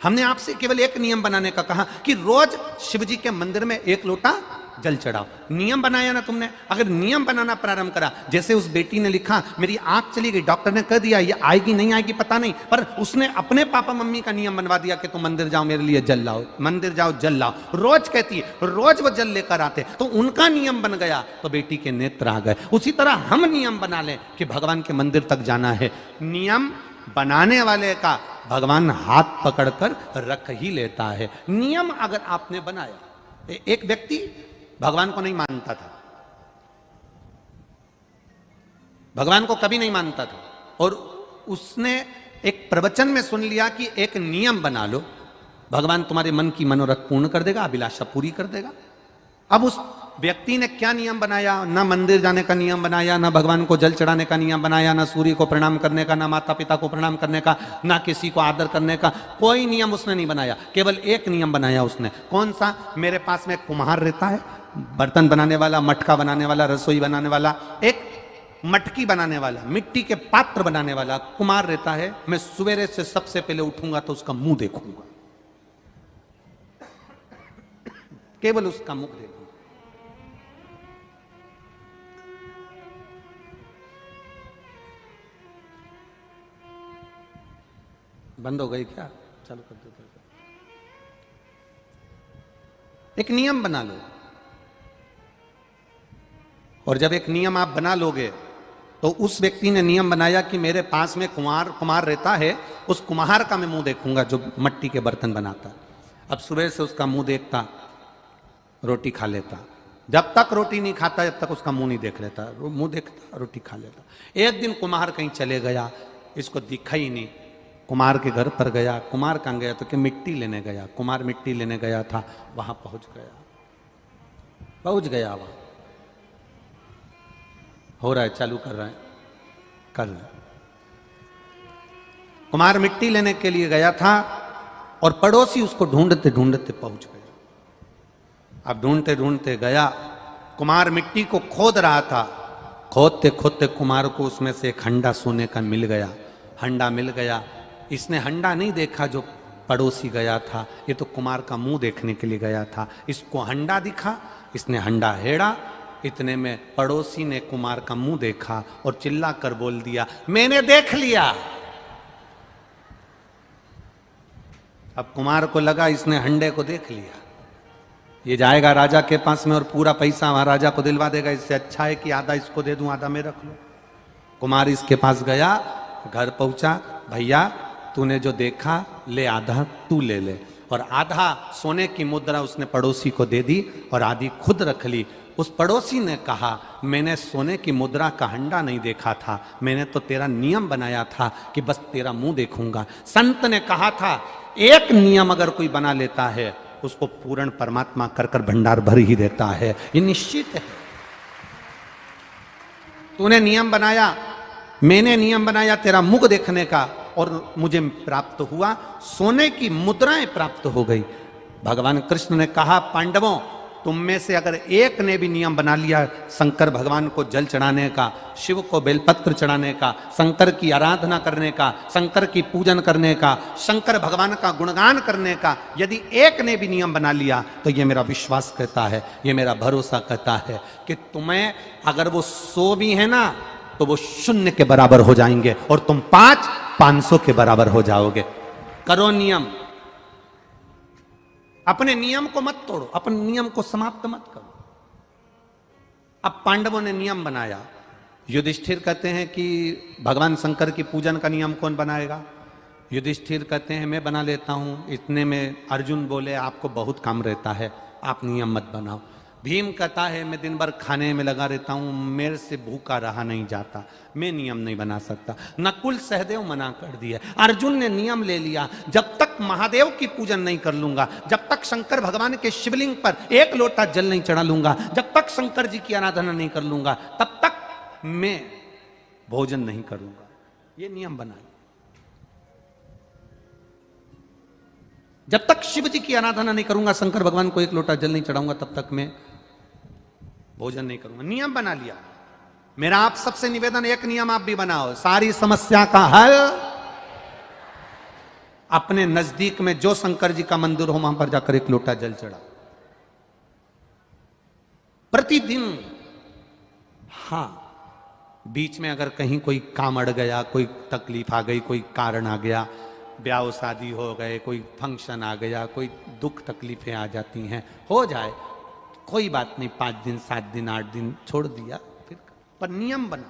Speaker 1: हमने आपसे केवल एक नियम बनाने का कहा कि रोज शिव जी के मंदिर में 1 लोटा जल चढ़ाओ। नियम बनाया ना तुमने? अगर नियम बनाना प्रारंभ करा, जैसे उस बेटी ने लिखा मेरी आंख चली गई, डॉक्टर ने कह दिया ये आएगी नहीं आएगी पता नहीं, पर उसने अपने पापा मम्मी का नियम बनवा दिया कि तुम मंदिर जाओ मेरे लिए जल लाओ, मंदिर जाओ जल लाओ, रोज कहती है, रोज वो जल लेकर आते, तो उनका नियम बन गया तो बेटी के नेत्र आ गए। उसी तरह हम नियम बना लें कि भगवान के मंदिर तक जाना है, नियम बनाने वाले का भगवान हाथ पकड़कर रख ही लेता है। नियम अगर आपने बनाया, एक व्यक्ति भगवान को नहीं मानता था, भगवान को कभी नहीं मानता था, और उसने एक प्रवचन में सुन लिया कि एक नियम बना लो, भगवान तुम्हारे मन की मनोरथ पूर्ण कर देगा, अभिलाषा पूरी कर देगा। अब उस व्यक्ति ने क्या नियम बनाया? ना मंदिर जाने का नियम बनाया, ना भगवान को जल चढ़ाने का नियम बनाया, ना सूर्य को प्रणाम करने का, ना माता पिता को प्रणाम करने का, ना किसी को आदर करने का, कोई नियम उसने नहीं बनाया। केवल एक नियम बनाया उसने। कौन सा? मेरे पास में कुम्हार रहता है, बर्तन बनाने वाला, मटका बनाने वाला, रसोई बनाने वाला, एक मटकी बनाने वाला, मिट्टी के पात्र बनाने वाला कुम्हार रहता है। मैं सवेरे से सबसे पहले उठूंगा तो उसका मुंह देखूंगा, केवल उसका मुख देखूंगा। बंद हो गई क्या? चालू कर दो। एक नियम बना लो, और जब एक नियम आप बना लोगे तो उस व्यक्ति ने नियम बनाया कि मेरे पास में कुम्हार रहता है, उस कुम्हार का मैं मुंह देखूंगा जो मट्टी के बर्तन बनाता। अब सुबह से उसका मुंह देखता, रोटी खा लेता, जब तक रोटी नहीं खाता जब तक उसका मुंह नहीं देख लेता, मुंह देखता रोटी खा लेता। एक दिन कुम्हार कहीं चले गया, इसको दिखा ही नहीं, कुम्हार के घर पर गया। कुम्हार कहाँ गया? तो कि मिट्टी लेने गया। कुम्हार मिट्टी लेने गया था, वहां पहुंच गया वहां। हो रहा है, चालू कर रहा है, कर रहा है। कुम्हार मिट्टी लेने के लिए गया था और पड़ोसी उसको ढूंढते ढूंढते पहुंच गया। अब ढूंढते ढूंढते गया, कुम्हार मिट्टी को खोद रहा था, खोदते खोदते कुम्हार को उसमें से एक हंडा सोने का मिल गया। हंडा मिल गया। इसने हंडा नहीं देखा जो पड़ोसी गया था, ये तो कुम्हार का मुंह देखने के लिए गया था। इसको हंडा दिखा, इसने हंडा हेड़ा, इतने में पड़ोसी ने कुम्हार का मुंह देखा और चिल्ला कर बोल दिया, मैंने देख लिया। अब कुम्हार को लगा इसने हंडे को देख लिया, ये जाएगा राजा के पास में और पूरा पैसा वहां राजा को दिलवा देगा, इससे अच्छा है कि आधा इसको दे दूं आधा मैं रख लूं। कुमार इसके पास गया, घर पहुंचा, भैया तूने जो देखा ले आधा तू ले ले, और आधा सोने की मुद्रा उसने पड़ोसी को दे दी और आधी खुद रख ली। उस पड़ोसी ने कहा मैंने सोने की मुद्रा का हंडा नहीं देखा था, मैंने तो तेरा नियम बनाया था कि बस तेरा मुंह देखूंगा। संत ने कहा था एक नियम अगर कोई बना लेता है उसको पूर्ण परमात्मा कर कर भंडार भर ही देता है, ये निश्चित है। तूने नियम बनाया, मैंने नियम बनाया तेरा मुख देखने का, और मुझे प्राप्त हुआ, सोने की मुद्राएं प्राप्त हो गई। भगवान कृष्ण ने कहा पांडवों तुम में से अगर एक ने भी नियम बना लिया शंकर भगवान को जल चढ़ाने का, शिव को बेलपत्र चढ़ाने का, शंकर की आराधना करने का, शंकर की पूजन करने का, शंकर भगवान का गुणगान करने का, यदि एक ने भी नियम बना लिया तो ये मेरा विश्वास कहता है, ये मेरा भरोसा कहता है कि तुम्हें अगर वो 100 भी है ना तो वो 0 के बराबर हो जाएंगे और तुम 500 के बराबर हो जाओगे। करो नियम, अपने नियम को मत तोड़ो, अपने नियम को समाप्त मत करो। अब पांडवों ने नियम बनाया, युधिष्ठिर कहते हैं कि भगवान शंकर की पूजन का नियम कौन बनाएगा? युधिष्ठिर कहते हैं मैं बना लेता हूं। इतने में अर्जुन बोले आपको बहुत काम रहता है, आप नियम मत बनाओ। भीम कहता है मैं दिन भर खाने में लगा रहता हूं, मेरे से भूखा रहा नहीं जाता, मैं नियम नहीं बना सकता। नकुल सहदेव मना कर दिया। अर्जुन ने नियम ले लिया जब तक महादेव की पूजन नहीं कर लूंगा, जब तक शंकर भगवान के शिवलिंग पर 1 लोटा जल नहीं चढ़ा लूंगा, जब तक शंकर जी की आराधना नहीं कर लूंगा, तब तक मैं भोजन नहीं करूंगा। ये नियम बना लिया। जब तक शिव जी की आराधना नहीं करूंगा, शंकर भगवान को 1 लोटा जल नहीं चढ़ाऊंगा, तब तक मैं भोजन नहीं करूंगा। नियम बना लिया। मेरा आप सबसे निवेदन, एक नियम आप भी बनाओ, सारी समस्या का हल अपने नजदीक में जो शंकर जी का मंदिर हो वहां पर जाकर 1 लोटा जल चढ़ाओ प्रतिदिन। हां, बीच में अगर कहीं कोई काम अड़ गया, कोई तकलीफ आ गई, कोई कारण आ गया, ब्याह शादी हो गए, कोई फंक्शन आ गया, कोई दुख तकलीफें आ जाती हैं, हो जाए, कोई बात नहीं, 5 दिन 7 दिन 8 दिन छोड़ दिया, फिर पर नियम बना।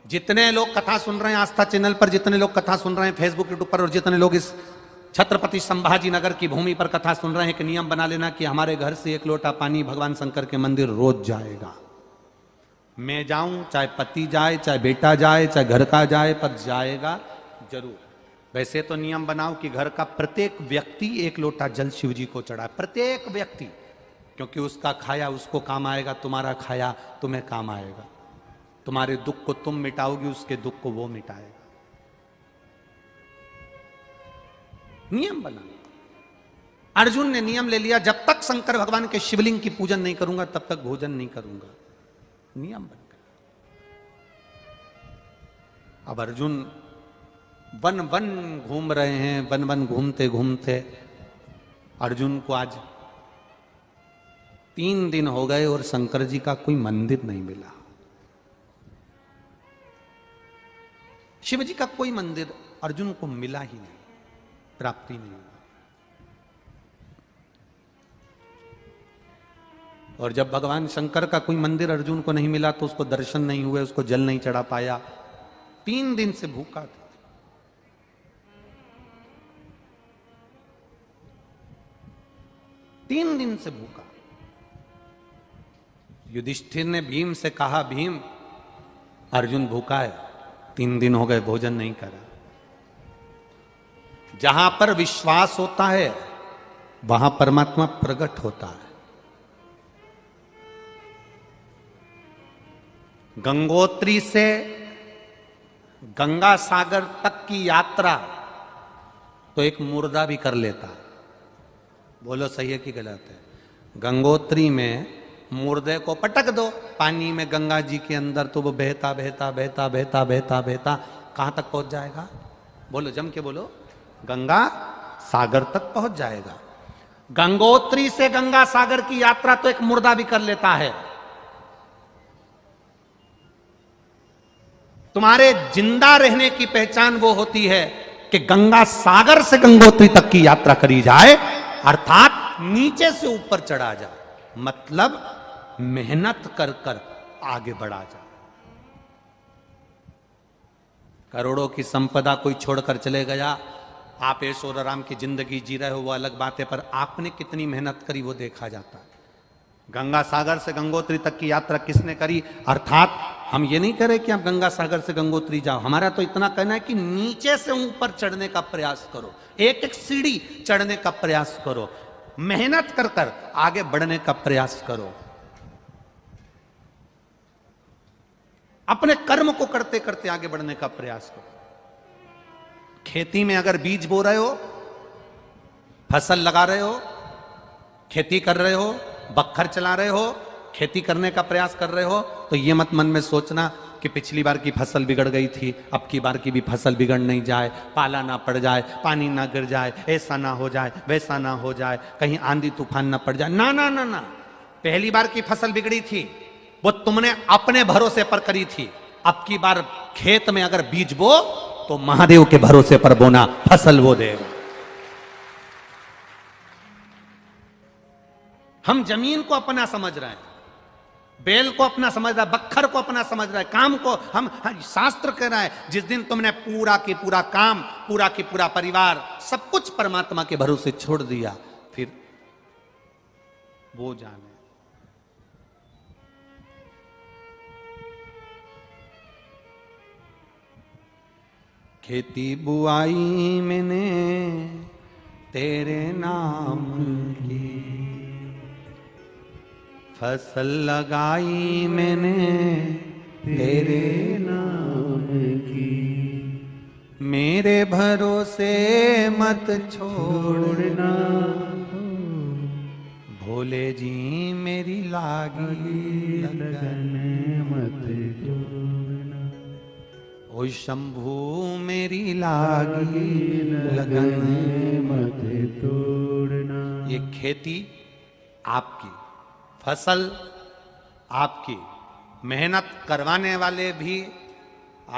Speaker 1: जितने लोग कथा सुन रहे हैं आस्था चैनल पर, जितने लोग कथा सुन रहे हैं फेसबुक यूट्यूब पर, और जितने लोग इस छत्रपति संभाजी नगर की भूमि पर कथा सुन रहे हैं, कि नियम बना लेना कि हमारे घर से 1 लोटा पानी भगवान शंकर के मंदिर रोज जाएगा। मैं जाऊं, चाहे पति जाए, चाहे बेटा जाए, चाहे घर का जाए, पर जाएगा जरूर। वैसे तो नियम बनाओ कि घर का प्रत्येक व्यक्ति 1 लोटा जल शिव जी को चढ़ाए, प्रत्येक व्यक्ति, क्योंकि उसका खाया उसको काम आएगा, तुम्हारा खाया तुम्हें काम आएगा। तुम्हारे दुख को तुम मिटाओगी, उसके दुख को वो मिटाएगा। नियम बनाओ। अर्जुन ने नियम ले लिया, जब तक शंकर भगवान के शिवलिंग की पूजन नहीं करूंगा तब तक भोजन नहीं करूंगा। नियम बन गया। अब अर्जुन वन वन घूम रहे हैं, वन वन घूमते घूमते अर्जुन को आज 3 दिन हो गए और शंकर जी का कोई मंदिर नहीं मिला। शिव जी का कोई मंदिर अर्जुन को मिला ही नहीं, प्राप्ति नहीं हुआ। और जब भगवान शंकर का कोई मंदिर अर्जुन को नहीं मिला तो उसको दर्शन नहीं हुए, उसको जल नहीं चढ़ा पाया। 3 दिन से भूखा था। तीन दिन से भूखा। युधिष्ठिर ने भीम से कहा भीम अर्जुन भूखा है, 3 दिन हो गए भोजन नहीं करा। जहां पर विश्वास होता है वहां परमात्मा प्रकट होता है। गंगोत्री से गंगा सागर तक की यात्रा तो एक मुर्दा भी कर लेता। बोलो सही है कि गलत है? गंगोत्री में मुर्दे को पटक दो पानी में गंगा जी के अंदर तो वो बहता बहता बहता बहता बहता बहता कहां तक पहुंच जाएगा? बोलो जम के बोलो, गंगा सागर तक पहुंच जाएगा। गंगोत्री से गंगा सागर की यात्रा तो एक मुर्दा भी कर लेता है। तुम्हारे जिंदा रहने की पहचान वो होती है कि गंगा सागर से गंगोत्री तक की यात्रा करी जाए, अर्थात नीचे से ऊपर चढ़ा जाए। मतलब मेहनत कर कर आगे बढ़ा जा। करोड़ों की संपदा कोई छोड़कर चले गया, आप ऐशो और आराम की जिंदगी जी रहे हो वो अलग बात है, पर आपने कितनी मेहनत करी वो देखा जाता है। गंगा सागर से गंगोत्री तक की यात्रा किसने करी? अर्थात हम ये नहीं कह रहे कि आप गंगा सागर से गंगोत्री जाओ, हमारा तो इतना कहना है कि नीचे से ऊपर चढ़ने का प्रयास करो, एक एक सीढ़ी चढ़ने का प्रयास करो, मेहनत कर कर आगे बढ़ने का प्रयास करो। अपने कर्म को करते करते आगे बढ़ने का प्रयास करो। खेती में अगर बीज बो रहे हो, फसल लगा रहे हो, खेती कर रहे हो, बखर चला रहे हो, खेती करने का प्रयास कर रहे हो, तो ये मत मन में सोचना कि पिछली बार की फसल बिगड़ गई थी, अब की बार की भी फसल बिगड़ नहीं जाए, पाला ना पड़ जाए, पानी ना गिर जाए, ऐसा ना हो जाए, वैसा ना हो जाए, कहीं आंधी तूफान ना पड़ जाए। ना ना ना ना, पहली बार की फसल बिगड़ी थी, वो तुमने अपने भरोसे पर करी थी। अब की बार खेत में अगर बीज बो तो महादेव के भरोसे पर बोना, फसल वो देगा। हम जमीन को अपना समझ रहे हैं, बेल को अपना समझ रहा है, बखर को अपना समझ रहा है, काम को हम शास्त्र कह रहा है जिस दिन तुमने पूरा की पूरा काम, पूरा की पूरा परिवार, सब कुछ परमात्मा के भरोसे छोड़ दिया, फिर वो जाने। खेती बुआई मैंने तेरे नाम की, फसल लगाई मैंने तेरे नाम की, मेरे भरोसे मत छोड़ना, भोले जी मेरी लागी लगन मत छोड़ना, ओ शंभू मेरी लागी लगन मत तोड़ना। ये खेती आपकी, फसल आपकी, मेहनत करवाने वाले भी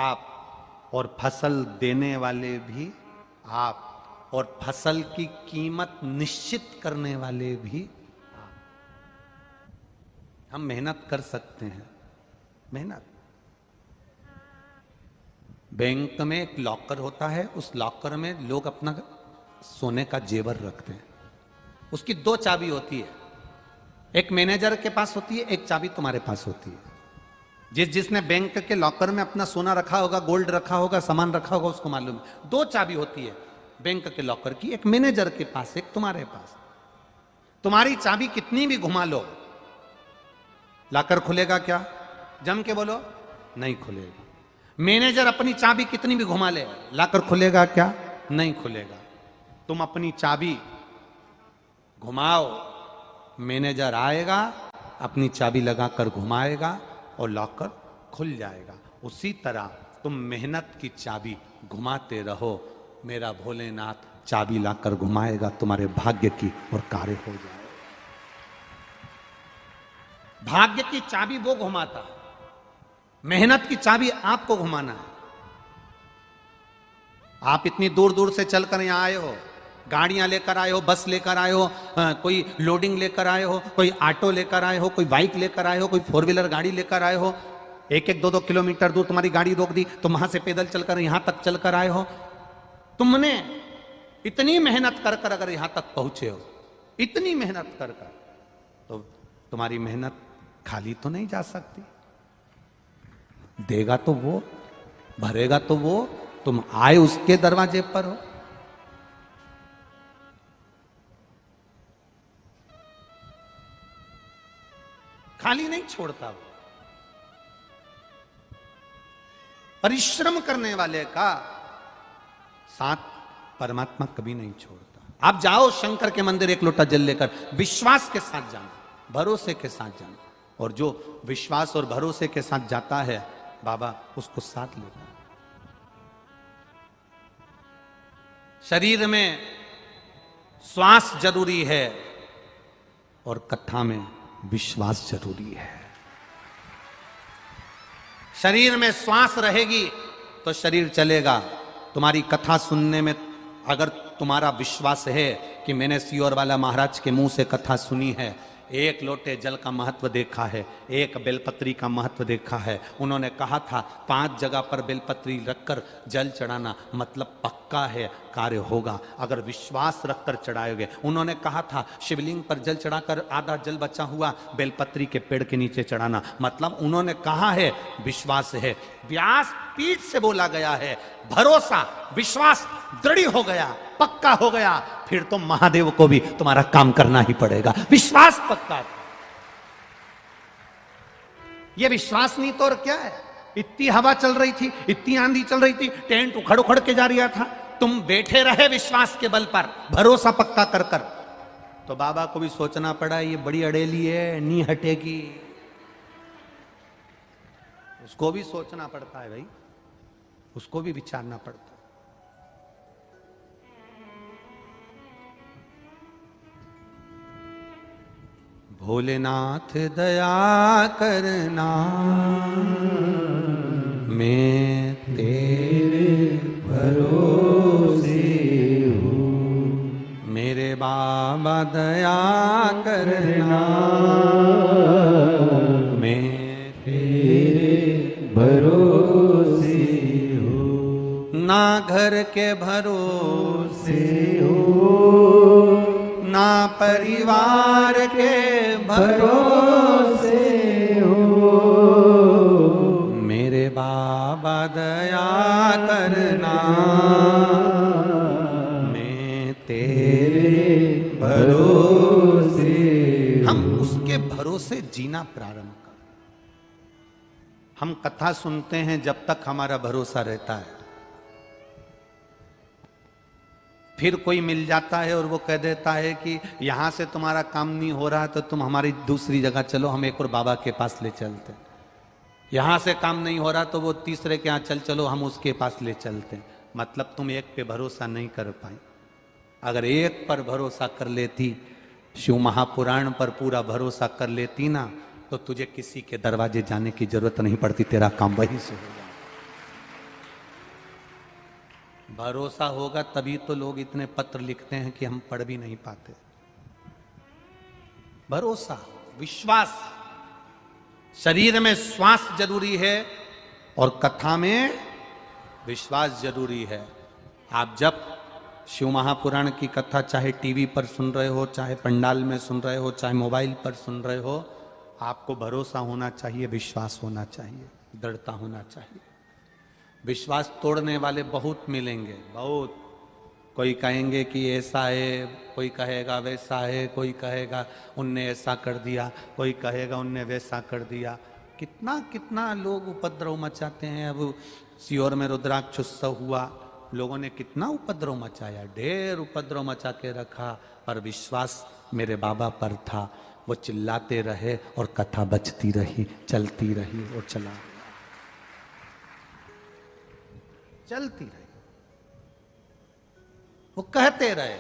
Speaker 1: आप और फसल देने वाले भी आप, और फसल की कीमत निश्चित करने वाले भी आप। हम मेहनत कर सकते हैं, मेहनत। बैंक में एक लॉकर होता है, उस लॉकर में लोग अपना सोने का जेवर रखते हैं। उसकी दो चाबी होती है, एक मैनेजर के पास होती है, एक चाबी तुम्हारे पास होती है। जिसने बैंक के लॉकर में अपना सोना रखा होगा, गोल्ड रखा होगा, सामान रखा होगा, उसको मालूम है। दो चाबी होती है बैंक के लॉकर की, एक मैनेजर के पास, एक तुम्हारे पास। तुम्हारी चाबी कितनी भी घुमा लो, लॉकर खुलेगा क्या? जम के बोलो, नहीं खुलेगा। मैनेजर अपनी चाबी कितनी भी घुमा ले, लॉकर खुलेगा क्या? नहीं खुलेगा। तुम अपनी चाबी घुमाओ, मैनेजर आएगा, अपनी चाबी लगाकर घुमाएगा और लॉकर खुल जाएगा। उसी तरह तुम मेहनत की चाबी घुमाते रहो, मेरा भोलेनाथ चाबी लाकर घुमाएगा तुम्हारे भाग्य की और कार्य हो जाएगा। भाग्य की चाबी वो घुमाता है, मेहनत की चाबी आपको घुमाना है। आप इतनी दूर दूर से चलकर यहां आए हो, गाड़ियां लेकर आए हो, बस लेकर आए हो, कोई लोडिंग लेकर आए हो, कोई ऑटो लेकर आए हो, कोई बाइक लेकर आए हो, कोई फोर व्हीलर गाड़ी लेकर आए हो। एक एक दो दो किलोमीटर दूर तुम्हारी गाड़ी रोक दी, तुम वहां से पैदल चलकर यहां तक चलकर आए हो। तुमने इतनी मेहनत कर कर अगर यहां तक पहुंचे हो, इतनी मेहनत कर कर, तो तुम्हारी मेहनत खाली तो नहीं जा सकती। देगा तो वो, भरेगा तो वो, तुम आए उसके दरवाजे पर हो। खाली नहीं छोड़ता वो। परिश्रम करने वाले का साथ परमात्मा कभी नहीं छोड़ता। आप जाओ शंकर के मंदिर एक लोटा जल लेकर, विश्वास के साथ जाना, भरोसे के साथ जाना, और जो विश्वास और भरोसे के साथ जाता है बाबा उसको साथ लेता है। शरीर में श्वास जरूरी है और कथा में विश्वास जरूरी है। शरीर में श्वास रहेगी तो शरीर चलेगा। तुम्हारी कथा सुनने में अगर तुम्हारा विश्वास है कि मैंने सियोर वाला महाराज के मुंह से कथा सुनी है, एक लोटे जल का महत्व देखा है, एक बेलपत्री का महत्व देखा है। उन्होंने कहा था 5 जगह पर बेलपत्री रखकर जल चढ़ाना, मतलब पक्का है कार्य होगा अगर विश्वास रखकर चढ़ाओगे। उन्होंने कहा था शिवलिंग पर जल चढ़ाकर आधा जल बचा हुआ बेलपत्री के पेड़ के नीचे चढ़ाना, मतलब उन्होंने कहा है विश्वास है। व्यास पीठ से बोला गया है, भरोसा विश्वास दृढ़ हो गया, पक्का हो गया, फिर तो महादेव को भी तुम्हारा काम करना ही पड़ेगा। विश्वास पक्का। ये विश्वास नहीं तो और क्या है? इतनी हवा चल रही थी, इतनी आंधी चल रही थी, टेंट उखड़ उखड़ के जा रहा था, तुम बैठे रहे विश्वास के बल पर, भरोसा पक्का कर कर। तो बाबा को भी सोचना पड़ा, ये बड़ी अड़ेली है, नहीं हटेगी। उसको भी सोचना पड़ता है भाई, उसको भी विचारना पड़ता है। भोलेनाथ दया करना, मैं तेरे भरोसे हूँ। मेरे बाबा दया करना, मैं तेरे भरोसे हूँ। ना घर के भरोसे हो, ना परिवार के भरोसे हो, मेरे बाबा दया करना, मैं तेरे भरोसे। हम उसके भरोसे जीना प्रारंभ कर। हम कथा सुनते हैं जब तक हमारा भरोसा रहता है, फिर कोई मिल जाता है और वो कह देता है कि यहां से तुम्हारा काम नहीं हो रहा तो तुम हमारी दूसरी जगह चलो, हम एक और बाबा के पास ले चलते। यहां से काम नहीं हो रहा तो वो तीसरे के यहां चलो, हम उसके पास ले चलते। मतलब तुम एक पे भरोसा नहीं कर पाई। अगर एक पर भरोसा कर लेती, शिव महापुराण पर पूरा भरोसा कर लेती ना, तो तुझे किसी के दरवाजे जाने की जरूरत नहीं पड़ती, तेरा काम वहीं से हो जाए। भरोसा होगा तभी तो लोग इतने पत्र लिखते हैं कि हम पढ़ भी नहीं पाते। भरोसा, विश्वास। शरीर में श्वास जरूरी है और कथा में विश्वास जरूरी है। आप जब शिव महापुराण की कथा चाहे टीवी पर सुन रहे हो, चाहे पंडाल में सुन रहे हो, चाहे मोबाइल पर सुन रहे हो, आपको भरोसा होना चाहिए, विश्वास होना चाहिए, दृढ़ता होना चाहिए। विश्वास तोड़ने वाले बहुत मिलेंगे, बहुत। कोई कहेंगे कि ऐसा है, कोई कहेगा वैसा है, कोई कहेगा उनने ऐसा कर दिया, कोई कहेगा उनने वैसा कर दिया। कितना कितना लोग उपद्रव मचाते हैं। अब सीहोर में रुद्राक्ष उत्सव हुआ, लोगों ने कितना उपद्रव मचाया, ढेर उपद्रव मचा के रखा, पर विश्वास मेरे बाबा पर था। वो चिल्लाते रहे और कथा बचती रही, चलती रही और चलती रही। वो कहते रहे,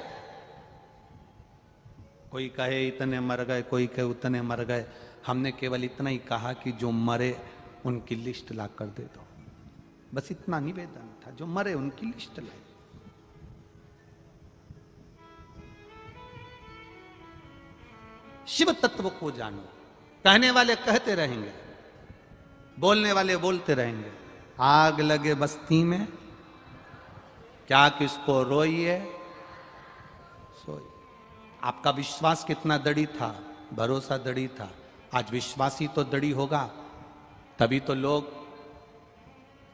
Speaker 1: कोई कहे इतने मर गए, कोई कहे उतने मर गए। हमने केवल इतना ही कहा कि जो मरे उनकी लिस्ट ला कर दे दो, बस इतना निवेदन था। जो मरे उनकी लिस्ट लाई। शिव तत्व को जानो। कहने वाले कहते रहेंगे, बोलने वाले बोलते रहेंगे। आग लगे बस्ती में, क्या किसको रोइए सोइए। आपका विश्वास कितना दृढ़ था, भरोसा दृढ़ था। आज विश्वासी तो दृढ़ होगा, तभी तो लोग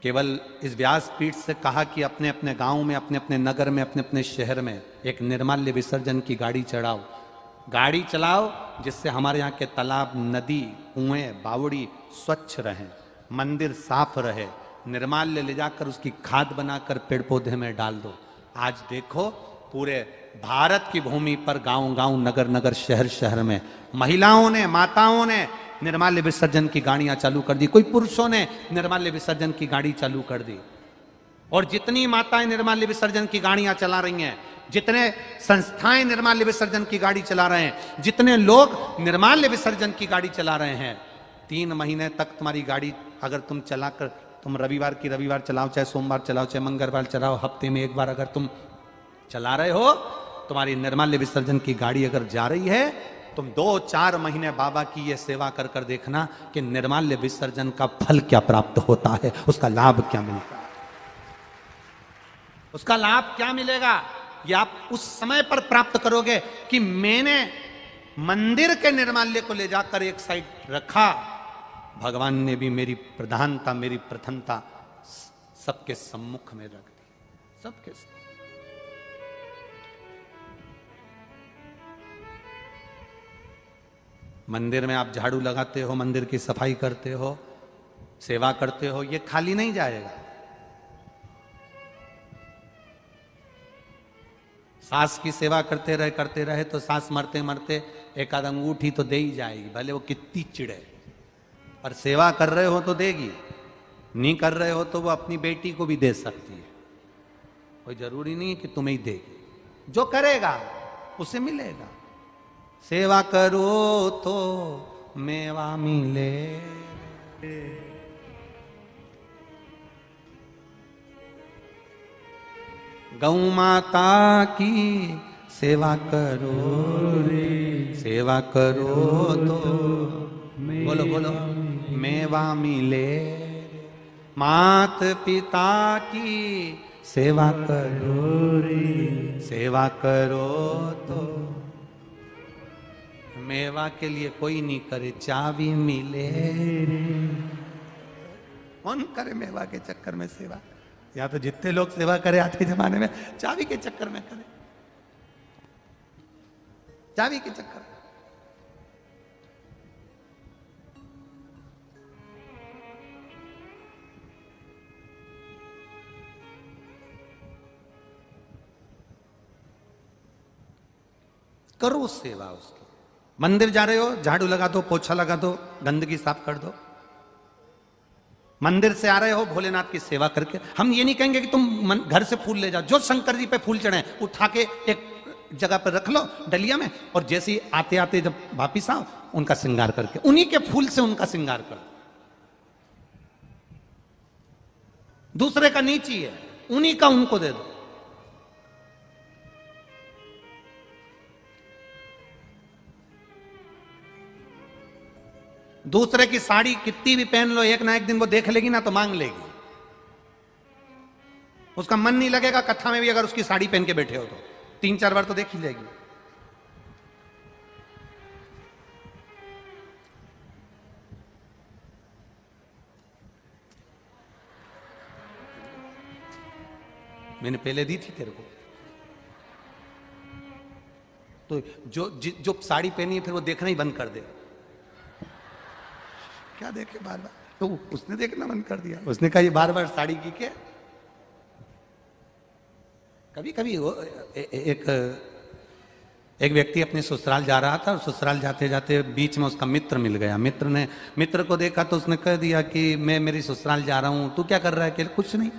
Speaker 1: केवल इस व्यासपीठ से कहा कि अपने अपने गांव में, अपने अपने नगर में, अपने अपने शहर में एक निर्माल्य विसर्जन की गाड़ी चढ़ाओ, गाड़ी चलाओ, जिससे हमारे यहाँ के तालाब, नदी, कुएं, बावड़ी स्वच्छ रहें, मंदिर साफ रहे। निर्माल्य ले जाकर उसकी खाद बनाकर पेड़ पौधे में डाल दो। आज देखो पूरे भारत की भूमि पर गांव गांव, नगर नगर, शहर शहर में महिलाओं ने, माताओं ने निर्माल्य विसर्जन की गाड़ियां चालू कर दी। कोई पुरुषों ने निर्माल्य विसर्जन की गाड़ी चालू कर दी। और जितनी माताएं निर्माल्य विसर्जन की गाड़ियां चला रही हैं, जितने संस्थाएं निर्माल्य विसर्जन की गाड़ी चला रहे हैं, जितने लोग निर्माल्य विसर्जन की गाड़ी चला रहे हैं, 3 महीने तक तुम्हारी गाड़ी अगर तुम चलाकर, तुम रविवार की रविवार चलाओ, चाहे सोमवार चलाओ, चाहे मंगलवार चलाओ, हफ्ते में एक बार अगर तुम चला रहे हो, तुम्हारी निर्माल्य विसर्जन की गाड़ी अगर जा रही है, तुम 2-4 महीने बाबा की ये सेवा कर कर देखना कि निर्माल्य विसर्जन का फल क्या प्राप्त होता है, उसका लाभ क्या मिलता है, उसका लाभ क्या मिलेगा, ये आप उस समय पर प्राप्त करोगे कि मैंने मंदिर के निर्माल्य को ले जाकर एक साइड रखा, भगवान ने भी मेरी प्रधानता, मेरी प्रथमता सबके सम्मुख में रख दी, सबके सम्मुख। मंदिर में आप झाड़ू लगाते हो, मंदिर की सफाई करते हो, सेवा करते हो, ये खाली नहीं जाएगा। सास की सेवा करते रहे तो सास मरते मरते एक आध अंगूठी तो दे ही जाएगी, भले वो कितनी चिड़े, पर सेवा कर रहे हो तो देगी, नहीं कर रहे हो तो वो अपनी बेटी को भी दे सकती है। कोई जरूरी नहीं है कि तुम्हें ही देगी, जो करेगा उसे मिलेगा। सेवा करो तो मेवा मिले, गौ माता की सेवा करो रे, सेवा करो तो बोलो बोलो मेवा मिले, मात पिता की सेवा करो रे, सेवा करो तो मेवा के लिए कोई नहीं करे, चाबी मिले रे। कौन करे मेवा के चक्कर में सेवा? या तो जितने लोग सेवा करे आज के जमाने में चाबी के चक्कर में करे, चाबी के चक्कर। करो सेवा उसकी। मंदिर जा रहे हो, झाड़ू लगा दो, पोछा लगा दो, गंदगी साफ कर दो। मंदिर से आ रहे हो, भोलेनाथ की सेवा करके। हम ये नहीं कहेंगे कि तुम घर से फूल ले जाओ, जो शंकर जी पे फूल चढ़े उठा के एक जगह पर रख लो डलिया में, और जैसे ही आते आते जब वापिस आओ उनका श्रृंगार करके, उन्हीं के फूल से उनका श्रृंगार कर। दूसरे का नहीं चाहिए, उन्हीं का उनको दे दो। दूसरे की साड़ी कितनी भी पहन लो, एक ना एक दिन वो देख लेगी ना तो मांग लेगी। उसका मन नहीं लगेगा कथा में भी, अगर उसकी साड़ी पहन के बैठे हो तो 3-4 बार तो देख ही लेगी। मैंने पहले दी थी तेरे को, तो जो साड़ी पहनी है फिर वो देखना ही बंद कर दे। क्या देखे बार बार, तो उसने देखना बंद कर दिया। उसने कहा ये बार बार साड़ी की क्या। कभी कभी वो एक व्यक्ति अपने ससुराल जा रहा था, और ससुराल जाते जाते बीच में उसका मित्र मिल गया। मित्र को देखा तो उसने कह दिया कि मैं मेरी ससुराल जा रहा हूं, तू क्या कर रहा है? कुछ नहीं,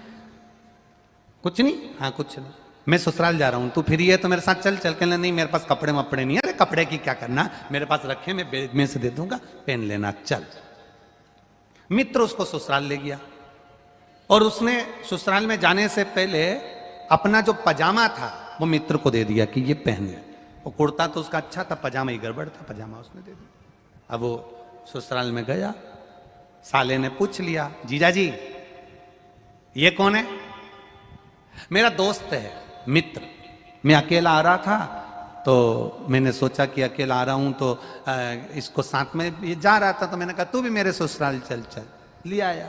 Speaker 1: कुछ नहीं, हाँ कुछ नहीं, मैं ससुराल जा रहा हूं, तू फ्री है तो मेरे साथ चल। कहने नहीं मेरे पास कपड़े वपड़े नहीं है। अरे कपड़े की क्या करना, मेरे पास रखे, मैं बैग में से दे दूंगा, पहन लेना, चल। मित्र उसको ससुराल ले गया, और उसने ससुराल में जाने से पहले अपना जो पजामा था वो मित्र को दे दिया कि ये पहन ले। वो कुर्ता तो उसका अच्छा था, पजामा ही गड़बड़ था, पजामा उसने दे दिया। अब वो ससुराल में गया, साले ने पूछ लिया, जीजा जी ये कौन है? मेरा दोस्त है, मित्र। मैं अकेला आ रहा था तो मैंने सोचा कि अकेला आ रहा हूं तो इसको साथ में ये जा रहा था, तो मैंने कहा तू भी मेरे ससुराल चल। ले आया।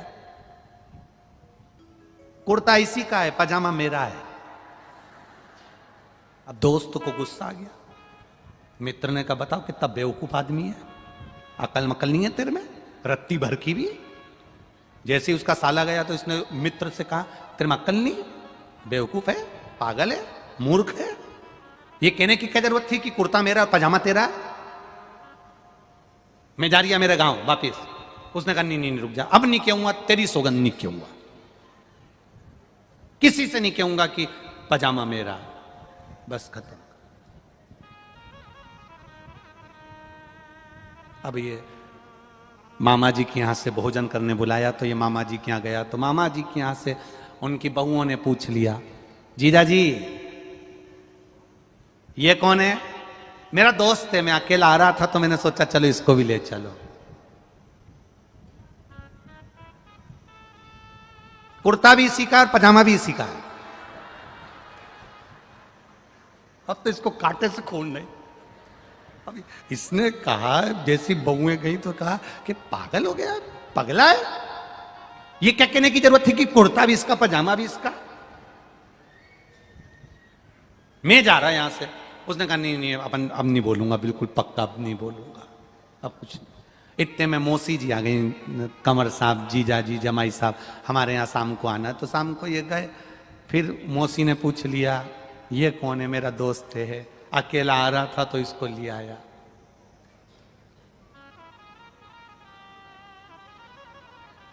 Speaker 1: कुर्ता इसी का है, पजामा मेरा है। अब दोस्त को गुस्सा आ गया। मित्र ने कहा बताओ कितना बेवकूफ आदमी है, अकल मकल नहीं है तेरे में, रत्ती भर की भी। जैसे ही उसका साला गया तो इसने मित्र से कहा तेरे में अकल नहीं, बेवकूफ है, पागल है, मूर्ख है। ये कहने की क्या जरूरत थी कि कुर्ता मेरा और पजामा तेरा है, मैं जा रही है मेरे गांव वापिस। उसने कहा नहीं रुक जा, अब नहीं कहूंगा, तेरी सौगंध नहीं कहूंगा, किसी से नहीं कहूंगा कि पजामा मेरा, बस खत्म। अब ये मामा जी के यहां से भोजन करने बुलाया, तो ये मामा जी के यहां गया, तो मामा जी के यहां से उनकी बहुओं ने पूछ लिया, जीजा जी ये कौन है? मेरा दोस्त है, मैं अकेला आ रहा था तो मैंने सोचा चलो इसको भी ले चलो। कुर्ता भी इसी का और पजामा भी इसी का है। अब तो इसको कांटे से खोल नहीं। अभी इसने कहा, जैसी बहुएं गई तो कहा कि पागल हो गया, पगला है। ये क्या कहने की जरूरत थी कि कुर्ता भी इसका पजामा भी इसका। मैं जा रहा यहां से। उसने कहा नहीं नहीं अपन अब नहीं बोलूंगा, बिल्कुल पक्का अब नहीं बोलूंगा, अब कुछ नहीं। इतने में मौसी जी आ गई, कंवर साहब, जीजा जी, जमाई साहब, हमारे यहाँ शाम को आना। तो शाम को ये गए। फिर मौसी ने पूछ लिया ये कौन है? मेरा दोस्त है, अकेला आ रहा था तो इसको ले आया।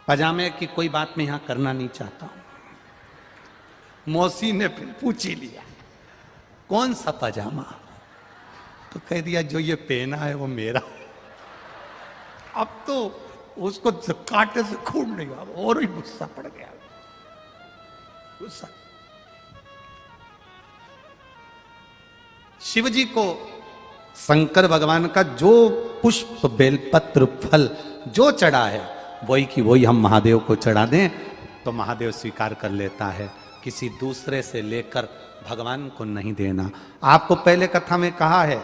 Speaker 1: पजामे की कोई बात मैं यहां करना नहीं चाहता हूं। मौसी ने फिर पूछ ही लिया कौन सा पजामा? तो कह दिया जो ये पहना है वो मेरा। अब तो उसको कांटे से खून नहीं हुआ और ही गुस्सा पड़ गया, गुस्सा। शिव जी को शंकर भगवान का जो पुष्प बेलपत्र फल जो चढ़ा है वही की वही हम महादेव को चढ़ा दें तो महादेव स्वीकार कर लेता है। किसी दूसरे से लेकर भगवान को नहीं देना। आपको पहले कथा में कहा है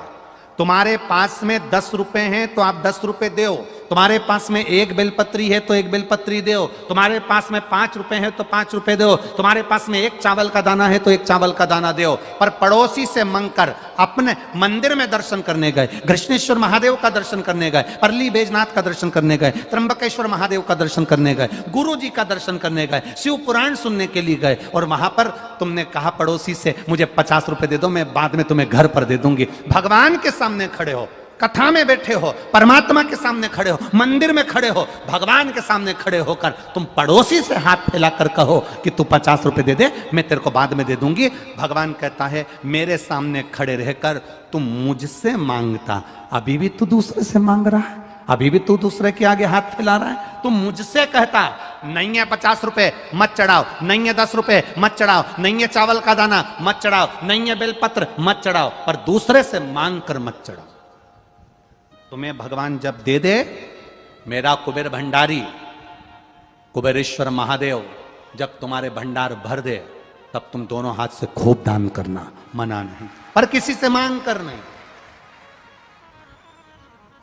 Speaker 1: तुम्हारे पास में 10 रुपए हैं तो आप 10 रुपए दो। तुम्हारे पास में एक बेलपत्री है तो एक बेलपत्री दो। तुम्हारे पास में 5 रुपए है तो 5 रुपए दो। तुम्हारे पास में एक चावल का दाना है तो एक चावल का दाना दो। पर पड़ोसी से मांगकर अपने मंदिर में दर्शन करने गए, कृष्णेश्वर महादेव का दर्शन करने गए, परली बैजनाथ का दर्शन करने गए, त्र्यंबकेश्वर महादेव का दर्शन करने गए, गुरु जी का दर्शन करने गए, शिव पुराण सुनने के लिए गए और वहां पर तुमने कहा पड़ोसी से मुझे 50 रुपए दे दो, मैं बाद में तुम्हें घर पर दे दूंगी। भगवान के सामने खड़े हो, कथा में बैठे हो, परमात्मा के सामने खड़े हो, मंदिर में खड़े हो, भगवान के सामने खड़े होकर तुम पड़ोसी से हाथ फैलाकर कहो कि तू 50 रुपए दे दे, मैं तेरे को बाद में दे दूंगी। भगवान कहता है मेरे सामने खड़े रहकर तुम मुझसे मांगता, अभी भी तू दूसरे से मांग रहा है, अभी भी तू दूसरे के आगे हाथ फैला रहा है। तुम मुझसे कहता नहीं है 50 रुपए मत चढ़ाओ, नहीं है 10 रुपए मत चढ़ाओ, नहीं है चावल का दाना मत चढ़ाओ, नहीं है बेलपत्र मत चढ़ाओ, पर दूसरे से मांग कर मत चढ़ाओ। तुम्हें भगवान जब दे दे, मेरा कुबेर भंडारी कुबेरेश्वर महादेव जब तुम्हारे भंडार भर दे तब तुम दोनों हाथ से खूब दान करना, मना नहीं, पर किसी से मांग कर नहीं,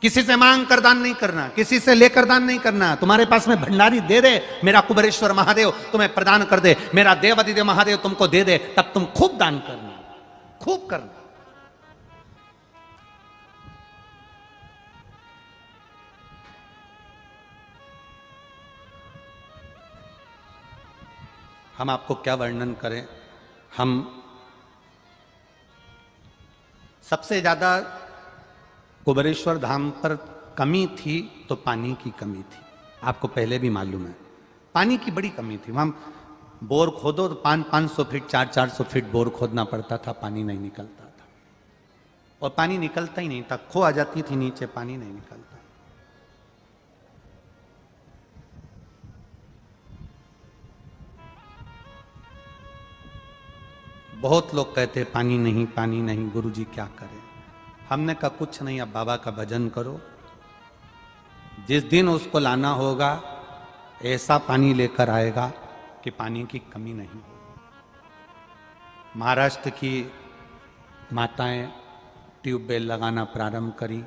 Speaker 1: किसी से मांग कर दान नहीं करना, किसी से लेकर दान नहीं करना। तुम्हारे पास में भंडारी दे दे, मेरा कुबेरेश्वर महादेव तुम्हें प्रदान कर दे, मेरा देव अधिदेव महादेव तुमको दे दे, तब तुम खूब दान करना, खूब करना। हम आपको क्या वर्णन करें। हम सबसे ज्यादा कुबेरेश्वर धाम पर कमी थी तो पानी की कमी थी। आपको पहले भी मालूम है पानी की बड़ी कमी थी। वहां बोर खोदो तो 500 फीट 400 फीट बोर खोदना पड़ता था, पानी नहीं निकलता था, और पानी निकलता ही नहीं था, खो आ जाती थी नीचे, पानी नहीं निकलता। बहुत लोग कहते पानी नहीं, पानी नहीं, गुरुजी क्या करें। हमने कहा कुछ नहीं, अब बाबा का भजन करो, जिस दिन उसको लाना होगा ऐसा पानी लेकर आएगा कि पानी की कमी नहीं। महाराष्ट्र की माताएं ट्यूबवेल लगाना प्रारंभ करी।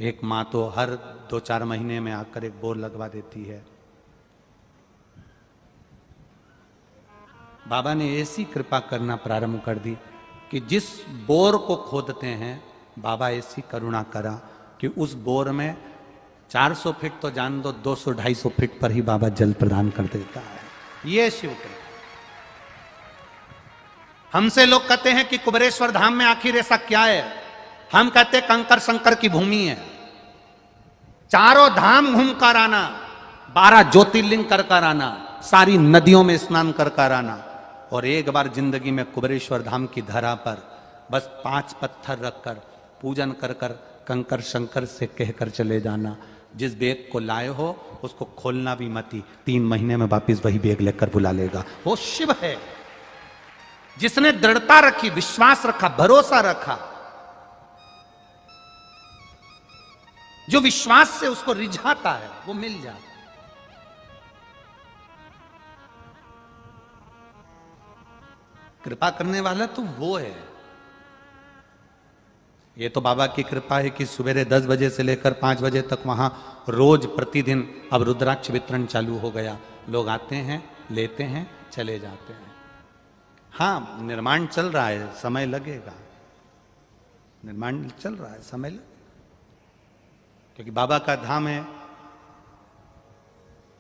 Speaker 1: एक माँ तो हर 2-4 महीने में आकर एक बोर लगवा देती है। बाबा ने ऐसी कृपा करना प्रारंभ कर दी कि जिस बोर को खोदते हैं बाबा ऐसी करुणा करा कि उस बोर में 400 फीट तो जान दो, 200-250 फीट पर ही बाबा जल प्रदान कर देता है। ये शिव कृपा। हमसे लोग कहते हैं कि कुबेरेश्वर धाम में आखिर ऐसा क्या है। हम कहते कंकर शंकर की भूमि है, चारों धाम घूम कर आना, 12 ज्योतिर्लिंग कर कर आना, सारी नदियों में स्नान कर कर आना, और एक बार जिंदगी में कुबेरेश्वर धाम की धरा पर बस 5 पत्थर रखकर पूजन कर कर कंकर शंकर से कहकर चले जाना। जिस बैग को लाए हो उसको खोलना भी मती, 3 महीने में वापिस वही बैग लेकर बुला लेगा। वो शिव है जिसने दृढ़ता रखी, विश्वास रखा, भरोसा रखा, जो विश्वास से उसको रिझाता है वो मिल जाता है। कृपा करने वाला तो वो है। ये तो बाबा की कृपा है कि सवेरे 10 बजे से लेकर 5 बजे तक वहां रोज प्रतिदिन अब रुद्राक्ष वितरण चालू हो गया। लोग आते हैं, लेते हैं, चले जाते हैं। हाँ, निर्माण चल रहा है, समय लगेगा। निर्माण चल रहा है, समय लगेगा, क्योंकि बाबा का धाम है।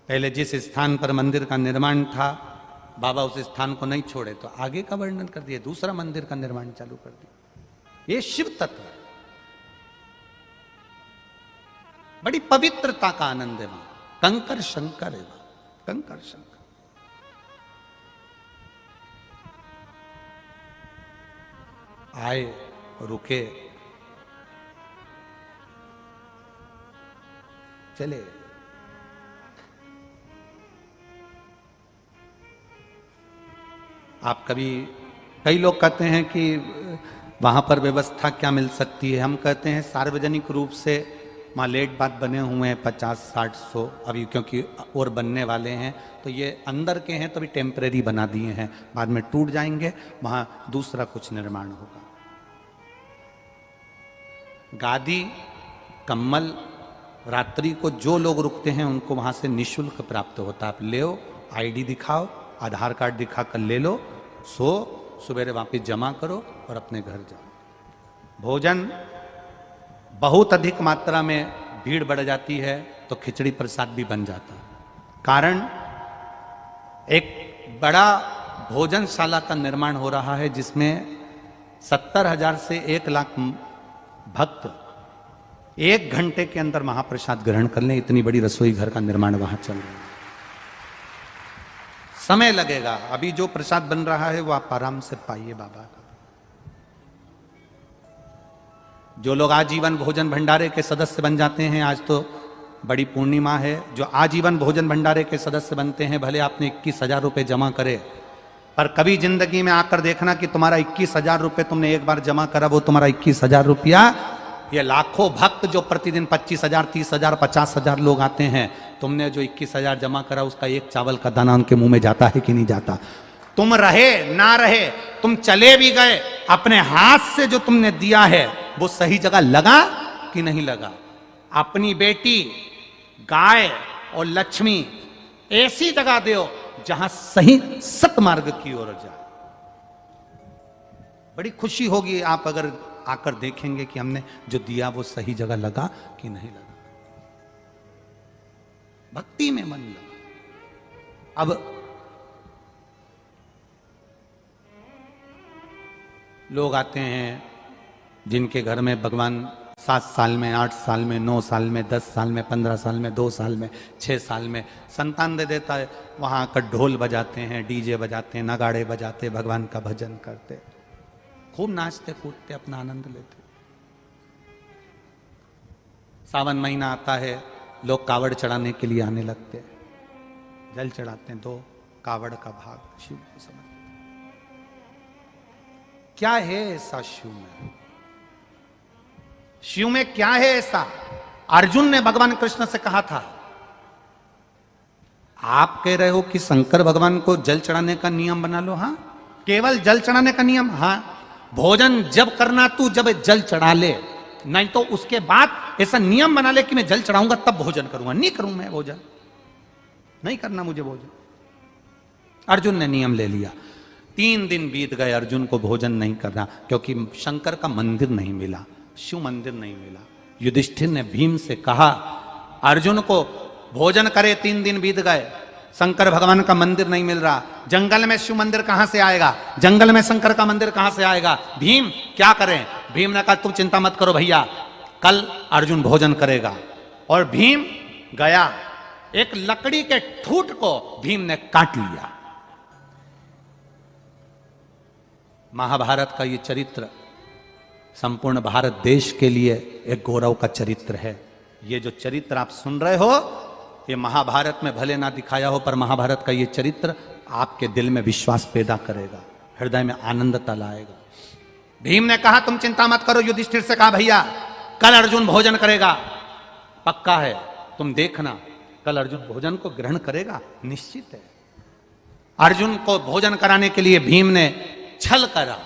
Speaker 1: पहले जिस स्थान पर मंदिर का निर्माण था, बाबा उस स्थान को नहीं छोड़े तो आगे का वर्णन कर दिया, दूसरा मंदिर का निर्माण चालू कर दिया। ये शिव तत्व है, बड़ी पवित्रता का आनंद है वहां। कंकर शंकर है वहां, कंकर शंकर। आए, रुके, चले। आप कभी, कई लोग कहते हैं कि वहां पर व्यवस्था क्या मिल सकती है। हम कहते हैं सार्वजनिक रूप से वहाँ लेट बात बने हुए हैं 50, 60, 100 अभी, क्योंकि और बनने वाले हैं। तो ये अंदर के हैं तो अभी टेम्परेरी बना दिए हैं, बाद में टूट जाएंगे, वहाँ दूसरा कुछ निर्माण होगा। गादी, कम्बल, रात्रि को जो लोग रुकते हैं उनको वहाँ से निःशुल्क प्राप्त होता है। आप ले आओ, आईडी दिखाओ, आधार कार्ड दिखाकर ले लो, सो सवेरे वापस जमा करो और अपने घर जाओ। भोजन बहुत अधिक मात्रा में भीड़ बढ़ जाती है तो खिचड़ी प्रसाद भी बन जाता है। कारण एक बड़ा भोजनशाला का निर्माण हो रहा है जिसमें 70,000 से 1 लाख भक्त 1 घंटे के अंदर महाप्रसाद ग्रहण कर लें। इतनी बड़ी रसोई घर का निर्माण वहां चल रहा है। समय लगेगा, अभी जो प्रसाद बन रहा है वो आप आराम से पाइए बाबा का। जो लोग आजीवन भोजन भंडारे के सदस्य बन जाते हैं, आज तो बड़ी पूर्णिमा है, जो आजीवन भोजन भंडारे के सदस्य बनते हैं, भले आपने 21,000 रुपये जमा करे, पर कभी जिंदगी में आकर देखना कि तुम्हारा 21,000 रुपये तुमने एक बार जमा करा, वो तुम्हारा 21,000 रुपया, ये लाखों भक्त जो प्रतिदिन 25,000, 30,000, 50,000 लोग आते हैं, तुमने जो 21,000 जमा करा उसका एक चावल का दाना उनके मुंह में जाता है कि नहीं जाता? तुम रहे ना रहे, तुम चले भी गए, अपने हाथ से जो तुमने दिया है वो सही जगह लगा कि नहीं लगा? अपनी बेटी, गाय और लक्ष्मी ऐसी जगह दो जहां सही सतमार्ग की ओर जाए। बड़ी खुशी होगी आप अगर आकर देखेंगे कि हमने जो दिया वो सही जगह लगा कि नहीं लगा। भक्ति में मन लगा। अब लोग आते हैं जिनके घर में भगवान 7 साल में, 8 साल में, 9 साल में, 10 साल में, 15 साल में, 2 साल में, 6 साल में संतान दे देता है। वहां आकर ढोल बजाते हैं, डीजे बजाते हैं, नगाड़े बजाते, भगवान का भजन करते, खूब नाचते कूदते, अपना आनंद लेते। सावन महीना आता है, लोग कावड़ चढ़ाने के लिए आने लगते, जल चढ़ाते हैं, 2 कावड़ का भाग शिव को समझ। क्या है ऐसा शिव में? शिव में क्या है ऐसा? अर्जुन ने भगवान कृष्ण से कहा था, आप कह रहे हो कि शंकर भगवान को जल चढ़ाने का नियम बना लो। हाँ, केवल जल चढ़ाने का नियम? हाँ, भोजन जब करना तू जब जल चढ़ा ले, नहीं तो उसके बाद ऐसा नियम बना ले कि मैं जल चढ़ाऊंगा तब भोजन करूंगा। नहीं करूं मैं भोजन, नहीं करना मुझे भोजन। अर्जुन ने नियम ले लिया। 3 दिन बीत गए, अर्जुन को भोजन नहीं करना, क्योंकि शंकर का मंदिर नहीं मिला, शिव मंदिर नहीं मिला। युधिष्ठिर ने भीम से कहा अर्जुन को भोजन करे, 3 दिन बीत गए, शंकर भगवान का मंदिर नहीं मिल रहा, जंगल में शिव मंदिर कहां से आएगा, जंगल में शंकर का मंदिर कहां से आएगा? भीम क्या करें? भीम ने कहा तुम चिंता मत करो भैया, कल अर्जुन भोजन करेगा। और भीम गया, एक लकड़ी के ठूठ को भीम ने काट लिया। महाभारत का ये चरित्र संपूर्ण भारत देश के लिए एक गौरव का चरित्र है। ये जो चरित्र आप सुन रहे हो, ये महाभारत में भले ना दिखाया हो, पर महाभारत का ये चरित्र आपके दिल में विश्वास पैदा करेगा, हृदय में आनंदता लाएगा। भीम ने कहा तुम चिंता मत करो, युधिष्ठिर से कहा भैया कल अर्जुन भोजन करेगा। पक्का है, तुम देखना कल अर्जुन भोजन को ग्रहण करेगा, निश्चित है। अर्जुन को भोजन कराने के लिए भीम ने छल करा,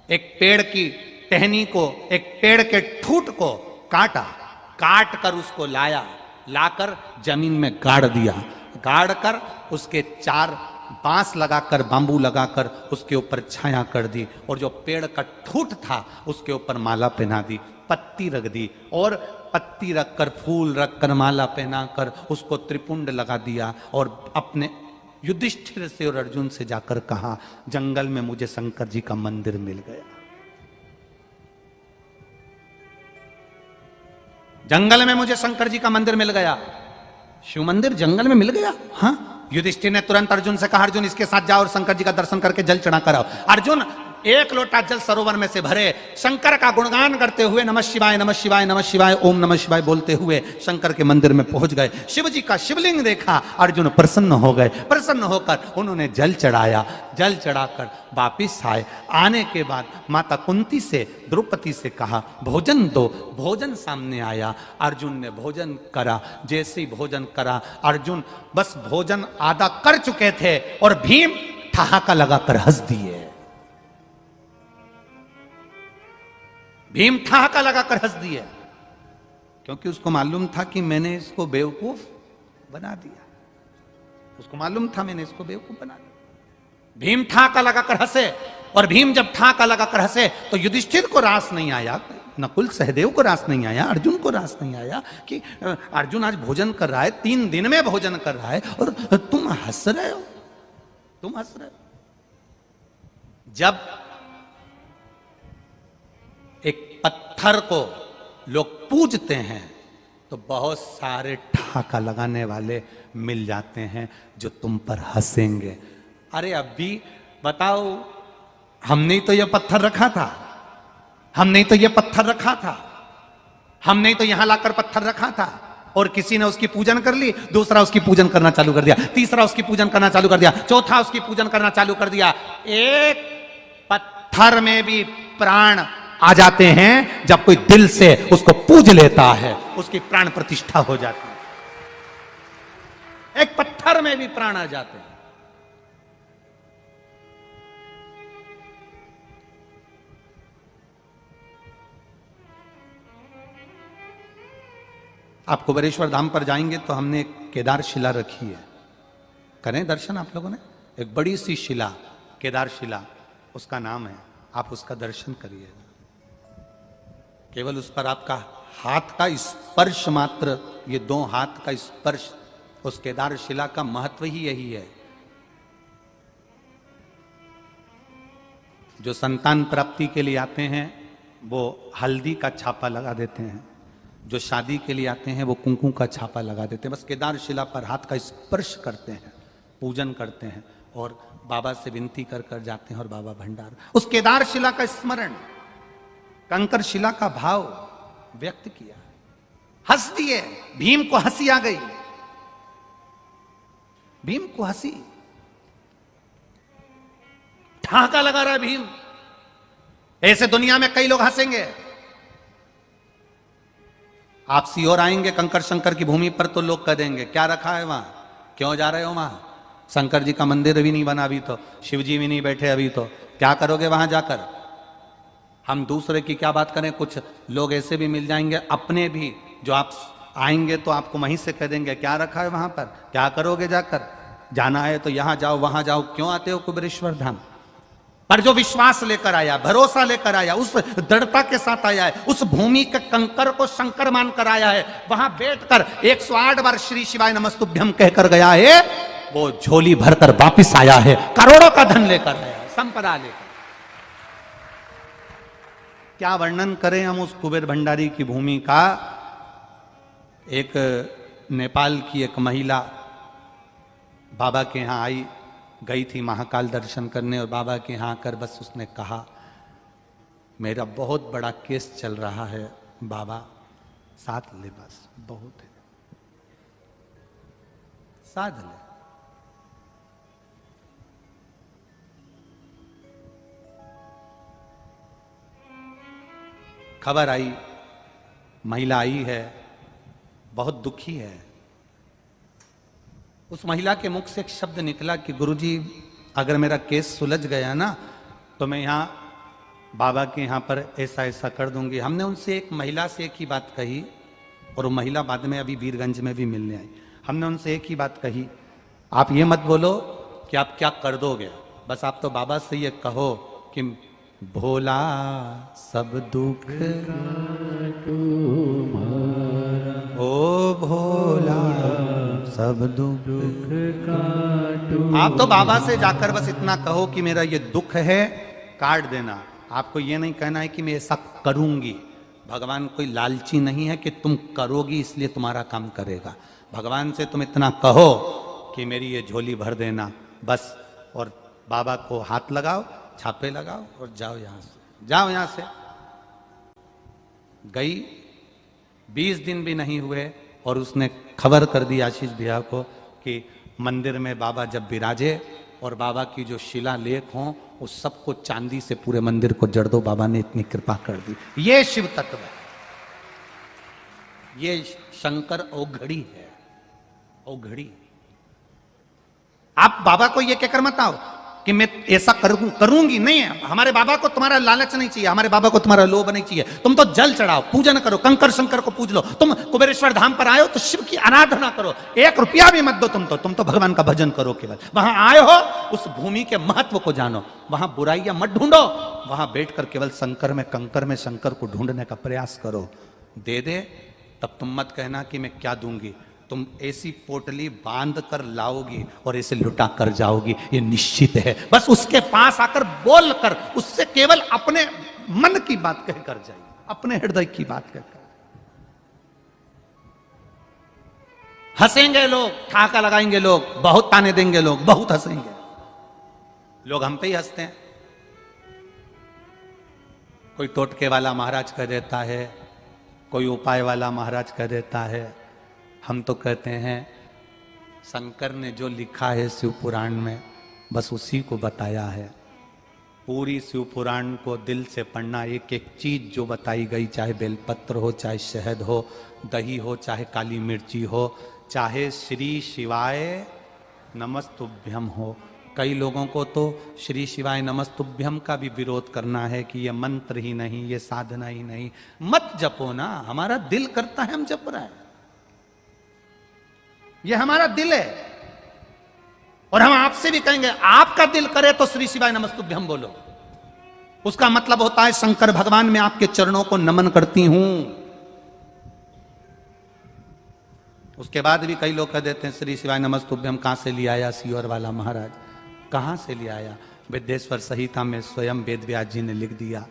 Speaker 1: एक पेड़ की टहनी को, एक पेड़ के ठूट को काटा, काट कर उसको लाया, लाकर जमीन में गाड़ दिया, गाड़ कर उसके 4 बांस लगाकर, बांबू लगाकर उसके ऊपर छाया कर दी, और जो पेड़ का ठूट था उसके ऊपर माला पहना दी, पत्ती रख दी, और पत्ती रखकर, फूल रखकर, माला पहनाकर उसको त्रिपुंड लगा दिया, और अपने युधिष्ठिर से और अर्जुन से जाकर कहा, जंगल में मुझे शंकर जी का मंदिर मिल गया। जंगल में मुझे शंकर जी का मंदिर मिल गया। शिव मंदिर जंगल में मिल गया? हाँ। युधिष्ठिर ने तुरंत अर्जुन से कहा, अर्जुन इसके साथ जाओ और शंकर जी का दर्शन करके जल चढ़ा कर आओ। अर्जुन 1 लोटा जल सरोवर में से भरे, शंकर का गुणगान करते हुए नमः शिवाय नमः शिवाय नमः शिवाय ओम नमः शिवाय बोलते हुए शंकर के मंदिर में पहुंच गए। शिव जी का शिवलिंग देखा, अर्जुन प्रसन्न हो गए। प्रसन्न होकर उन्होंने जल चढ़ाया, जल चढ़ाकर वापिस आए। आने के बाद माता कुंती से, द्रौपदी से कहा, भोजन दो। भोजन सामने आया, अर्जुन ने भोजन करा। जैसे ही भोजन करा, अर्जुन बस भोजन आधा कर चुके थे और भीम ठहाका लगाकर हंस दिए। भीम ठहाका लगाकर हंस दिया, क्योंकि उसको मालूम था कि मैंने इसको बेवकूफ बना दिया। उसको मालूम था मैंने इसको बेवकूफ बना दिया। भीम ठहाका लगाकर हंसे, और भीम जब ठहाका लगाकर हंसे तो युधिष्ठिर को रास नहीं आया, नकुल सहदेव को रास नहीं आया, अर्जुन को रास नहीं आया कि अर्जुन आज भोजन कर रहा है, 3 दिन में भोजन कर रहा है, और तुम हंस रहे हो, तुम हंस रहे हो। जब एक पत्थर को लोग पूजते हैं तो बहुत सारे ठहाका लगाने वाले मिल जाते हैं जो तुम पर हंसेंगे। अरे अभी बताओ, हमने ही तो यह पत्थर रखा था, हमने ही तो यह पत्थर रखा था, हमने ही तो यहां लाकर पत्थर रखा था, और किसी ने उसकी पूजन कर ली, दूसरा उसकी पूजन करना चालू कर दिया, तीसरा उसकी पूजन करना चालू कर दिया, चौथा उसकी पूजन करना चालू कर दिया। एक पत्थर में भी प्राण आ जाते हैं जब कोई दिल से उसको पूज लेता है, उसकी प्राण प्रतिष्ठा हो जाती है। एक पत्थर में भी प्राण आ जाते हैं। आप कुबेरेश्वर धाम पर जाएंगे तो हमने एक केदार शिला रखी है, करें दर्शन आप लोगों ने। एक बड़ी सी शिला, केदार शिला उसका नाम है, आप उसका दर्शन करिए। केवल उस पर आपका हाथ का स्पर्श मात्र, ये 2 हाथ का स्पर्श, उस केदार शिला का महत्व ही यही है। जो संतान प्राप्ति के लिए आते हैं वो हल्दी का छापा लगा देते हैं, जो शादी के लिए आते हैं वो कुंकू का छापा लगा देते हैं। बस केदार शिला पर हाथ का स्पर्श करते हैं, पूजन करते हैं, और बाबा से विनती कर कर जाते हैं, और बाबा भंडार, उस केदार शिला का स्मरण, कंकर शिला का भाव व्यक्त किया, हंस दिए। भीम को हंसी आ गई, भीम को हंसी, ठहाका लगा रहा है भीम। ऐसे दुनिया में कई लोग हंसेंगे। आप सीहोर आएंगे कंकर शंकर की भूमि पर तो लोग कह देंगे, क्या रखा है वहां, क्यों जा रहे हो वहां, शंकर जी का मंदिर भी नहीं बना अभी तो, शिव जी भी नहीं बैठे अभी तो, क्या करोगे वहां जाकर। हम दूसरे की क्या बात करें, कुछ लोग ऐसे भी मिल जाएंगे अपने भी, जो आप आएंगे तो आपको वहीं से कह देंगे, क्या रखा है वहां पर, क्या करोगे जाकर, जाना है तो यहां जाओ वहां जाओ, क्यों आते हो कुबेरेश्वर धाम। पर जो विश्वास लेकर आया, भरोसा लेकर आया, उस दृढ़ता के साथ आया है, उस भूमि के कंकर को शंकर मानकर आया है, वहां बैठकर 108 बार श्री शिवाय नमस्तुभ्यम कहकर गया है, वो झोली भरकर वापिस आया है, करोड़ों का धन लेकर आया, संपदा लेकर। क्या वर्णन करें हम उस कुबेर भंडारी की भूमि का। एक नेपाल की एक महिला बाबा के यहां आई, गई थी महाकाल दर्शन करने, और बाबा के यहां आकर बस उसने कहा, मेरा बहुत बड़ा केस चल रहा है बाबा, साथ ले, बस बहुत है, साथ ले। खबर आई, महिला आई है, बहुत दुखी है। उस महिला के मुख से एक शब्द निकला कि गुरुजी अगर मेरा केस सुलझ गया ना तो मैं यहाँ बाबा के यहाँ पर ऐसा ऐसा कर दूंगी। हमने उनसे एक महिला से एक ही बात कही, और वो महिला बाद में अभी वीरगंज में भी मिलने आई। हमने उनसे एक ही बात कही, आप ये मत बोलो कि आप क्या कर दोगे, बस आप तो बाबा से ये कहो कि भोला सब दुख ओ भोला सब दुख आप तो बाबा से जाकर बस इतना कहो कि मेरा ये दुख है, काट देना। आपको ये नहीं कहना है कि मैं ऐसा करूंगी। भगवान कोई लालची नहीं है कि तुम करोगी इसलिए तुम्हारा काम करेगा। भगवान से तुम इतना कहो कि मेरी ये झोली भर देना बस, और बाबा को हाथ लगाओ, छापे लगाओ और जाओ यहां से, जाओ यहां से। गई 20 दिन भी नहीं हुए और उसने खबर कर दी आशीष भैया को कि मंदिर में बाबा जब विराजे और बाबा की जो शिलालेख हों उस सबको चांदी से पूरे मंदिर को जड़ दो। बाबा ने इतनी कृपा कर दी। ये शिव तत्व है, ये शंकर औघड़ी है, औघड़ी। आप बाबा को ये कहकर मत आओ कि मैं ऐसा करूंगी नहीं है। हमारे बाबा को तुम्हारा लालच नहीं चाहिए, हमारे बाबा को तुम्हारा लोभ नहीं चाहिए। तुम तो जल चढ़ाओ, पूजन करो, कंकर शंकर को पूज लो। तुम कुबेरेश्वर धाम पर आए हो तो शिव की आराधना करो, 1 रुपया भी मत दो। तुम तो भगवान का भजन करो केवल। वहां आए हो उस भूमि के महत्व को जानो, वहां बुराइयां मत ढूंढो, वहां बैठकर केवल शंकर में कंकर में शंकर को ढूंढने का प्रयास करो। दे दे तब तुम मत कहना कि मैं क्या दूंगी। तुम ऐसी पोटली बांध कर लाओगी और ऐसे लुटा कर जाओगी, ये निश्चित है। बस उसके पास आकर बोल कर, उससे केवल अपने मन की बात कहकर जाइए, अपने हृदय की बात कहकर। हंसेंगे लोग, ठाका लगाएंगे लोग, बहुत ताने देंगे लोग, बहुत हंसेंगे लोग। हम पे ही हंसते हैं। कोई टोटके वाला महाराज कह देता है, कोई उपाय वाला महाराज कह देता है। हम तो कहते हैं शंकर ने जो लिखा है शिव पुराण में बस उसी को बताया है। पूरी शिव पुराण को दिल से पढ़ना, एक एक चीज जो बताई गई, चाहे बेलपत्र हो, चाहे शहद हो, दही हो, चाहे काली मिर्ची हो, चाहे श्री शिवाय नमस्तुभ्यम हो। कई लोगों को तो श्री शिवाय नमस्तुभ्यम का भी विरोध करना है कि ये मंत्र ही नहीं, ये साधना ही नहीं। मत जपो ना, हमारा दिल करता है हम जप रहे हैं, ये हमारा दिल है। और हम आपसे भी कहेंगे आपका दिल करे तो श्री शिवाय नमस्तुभ्यम बोलो। उसका मतलब होता है शंकर भगवान मैं आपके चरणों को नमन करती हूं। उसके बाद भी कई लोग कह देते हैं श्री शिवाय नमस्तुभ्यम कहां से ले आया सीवर वाला महाराज, कहां से ले आया? विद्येश्वर संहिता में स्वयं वेद व्यास जी ने लिख दिया।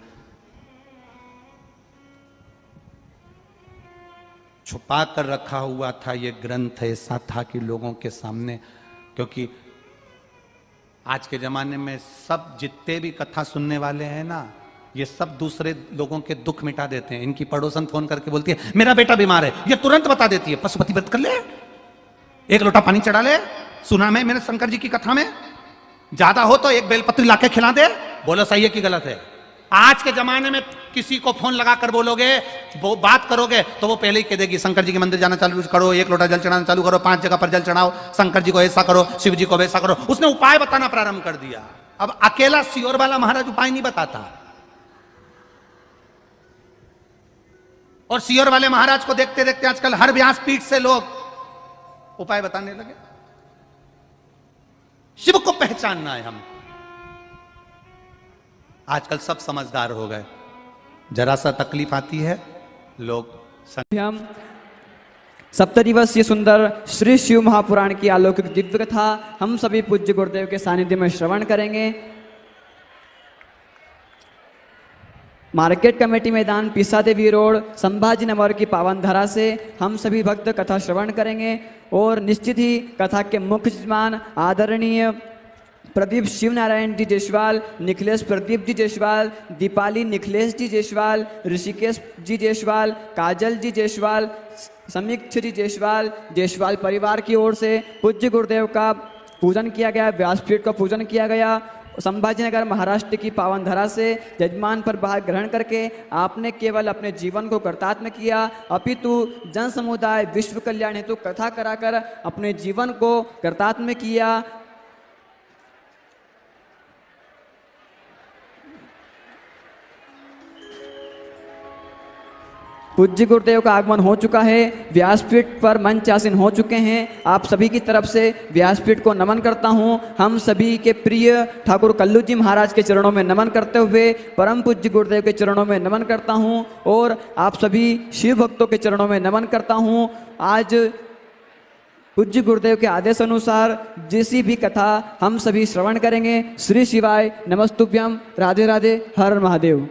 Speaker 1: छुपा कर रखा हुआ था ये ग्रंथ, ऐसा था कि लोगों के सामने, क्योंकि आज के जमाने में सब जितने भी कथा सुनने वाले हैं ना, ये सब दूसरे लोगों के दुख मिटा देते हैं। इनकी पड़ोसन फोन करके बोलती है मेरा बेटा बीमार है, ये तुरंत बता देती है पशुपति व्रत कर ले, 1 लोटा पानी चढ़ा ले। सुना मैंने शंकर जी की कथा में, ज्यादा हो तो 1 बेलपत्री लाके खिला दे। बोलो सही है कि गलत है? आज के जमाने में किसी को फोन लगाकर बोलोगे, वो बात करोगे तो वो पहले ही कह देगी शंकर जी के मंदिर जाना चालू करो, 1 लोटा जल चढ़ाना चालू करो, 5 जगह पर जल चढ़ाओ, शंकर जी को ऐसा करो, शिव जी को वैसा करो। उसने उपाय बताना प्रारंभ कर दिया। अब अकेला सीओर वाला महाराज उपाय नहीं बताता, और सीओर वाले महाराज को देखते देखते आजकल हर व्यास पीठ से लोग उपाय बताने लगे। शिव को पहचानना है हम। आजकल सब समझदार हो गए, जरा सा तकलीफ आती है लोग
Speaker 2: हम सप्तदिवसीय सुंदर श्री शिव महापुराण की अलौकिक दिव्य कथा हम सभी पूज्य गुरुदेव के सानिध्य में श्रवण करेंगे। मार्केट कमेटी मैदान, पीसा देवी रोड, संभाजी नगर की पावन धरा से हम सभी भक्त कथा श्रवण करेंगे। और निश्चित ही कथा के मुख्य यजमान आदरणीय प्रदीप शिव नारायण जी जायसवाल, निखिलेश प्रदीप जी जायसवाल, दीपाली निखिलेश जी जायसवाल, ऋषिकेश जी जायसवाल, काजल जी जायसवाल, समीक्ष जी जायसवाल परिवार की ओर से पूज्य गुरुदेव का पूजन किया गया, व्यासपीठ का पूजन किया गया। संभाजीनगर महाराष्ट्र की पावन धरा से यजमान पर भाग ग्रहण करके आपने केवल अपने जीवन को कर्तात्म किया, अपितु जन समुदाय विश्व कल्याण हेतु कथा कराकर अपने जीवन को कर्तात्म किया। पूज्य गुरुदेव का आगमन हो चुका है, व्यासपीठ पर मंच आसीन हो चुके हैं। आप सभी की तरफ से व्यासपीठ को नमन करता हूं। हम सभी के प्रिय ठाकुर कल्लू जी महाराज के चरणों में नमन करते हुए परम पूज्य गुरुदेव के चरणों में नमन करता हूं और आप सभी शिव भक्तों के चरणों में नमन करता हूं। आज पूज्य गुरुदेव के आदेश अनुसार जैसी भी कथा हम सभी श्रवण करेंगे। श्री शिवाय नमस्तुभ्यम। राधे राधे। हर महादेव।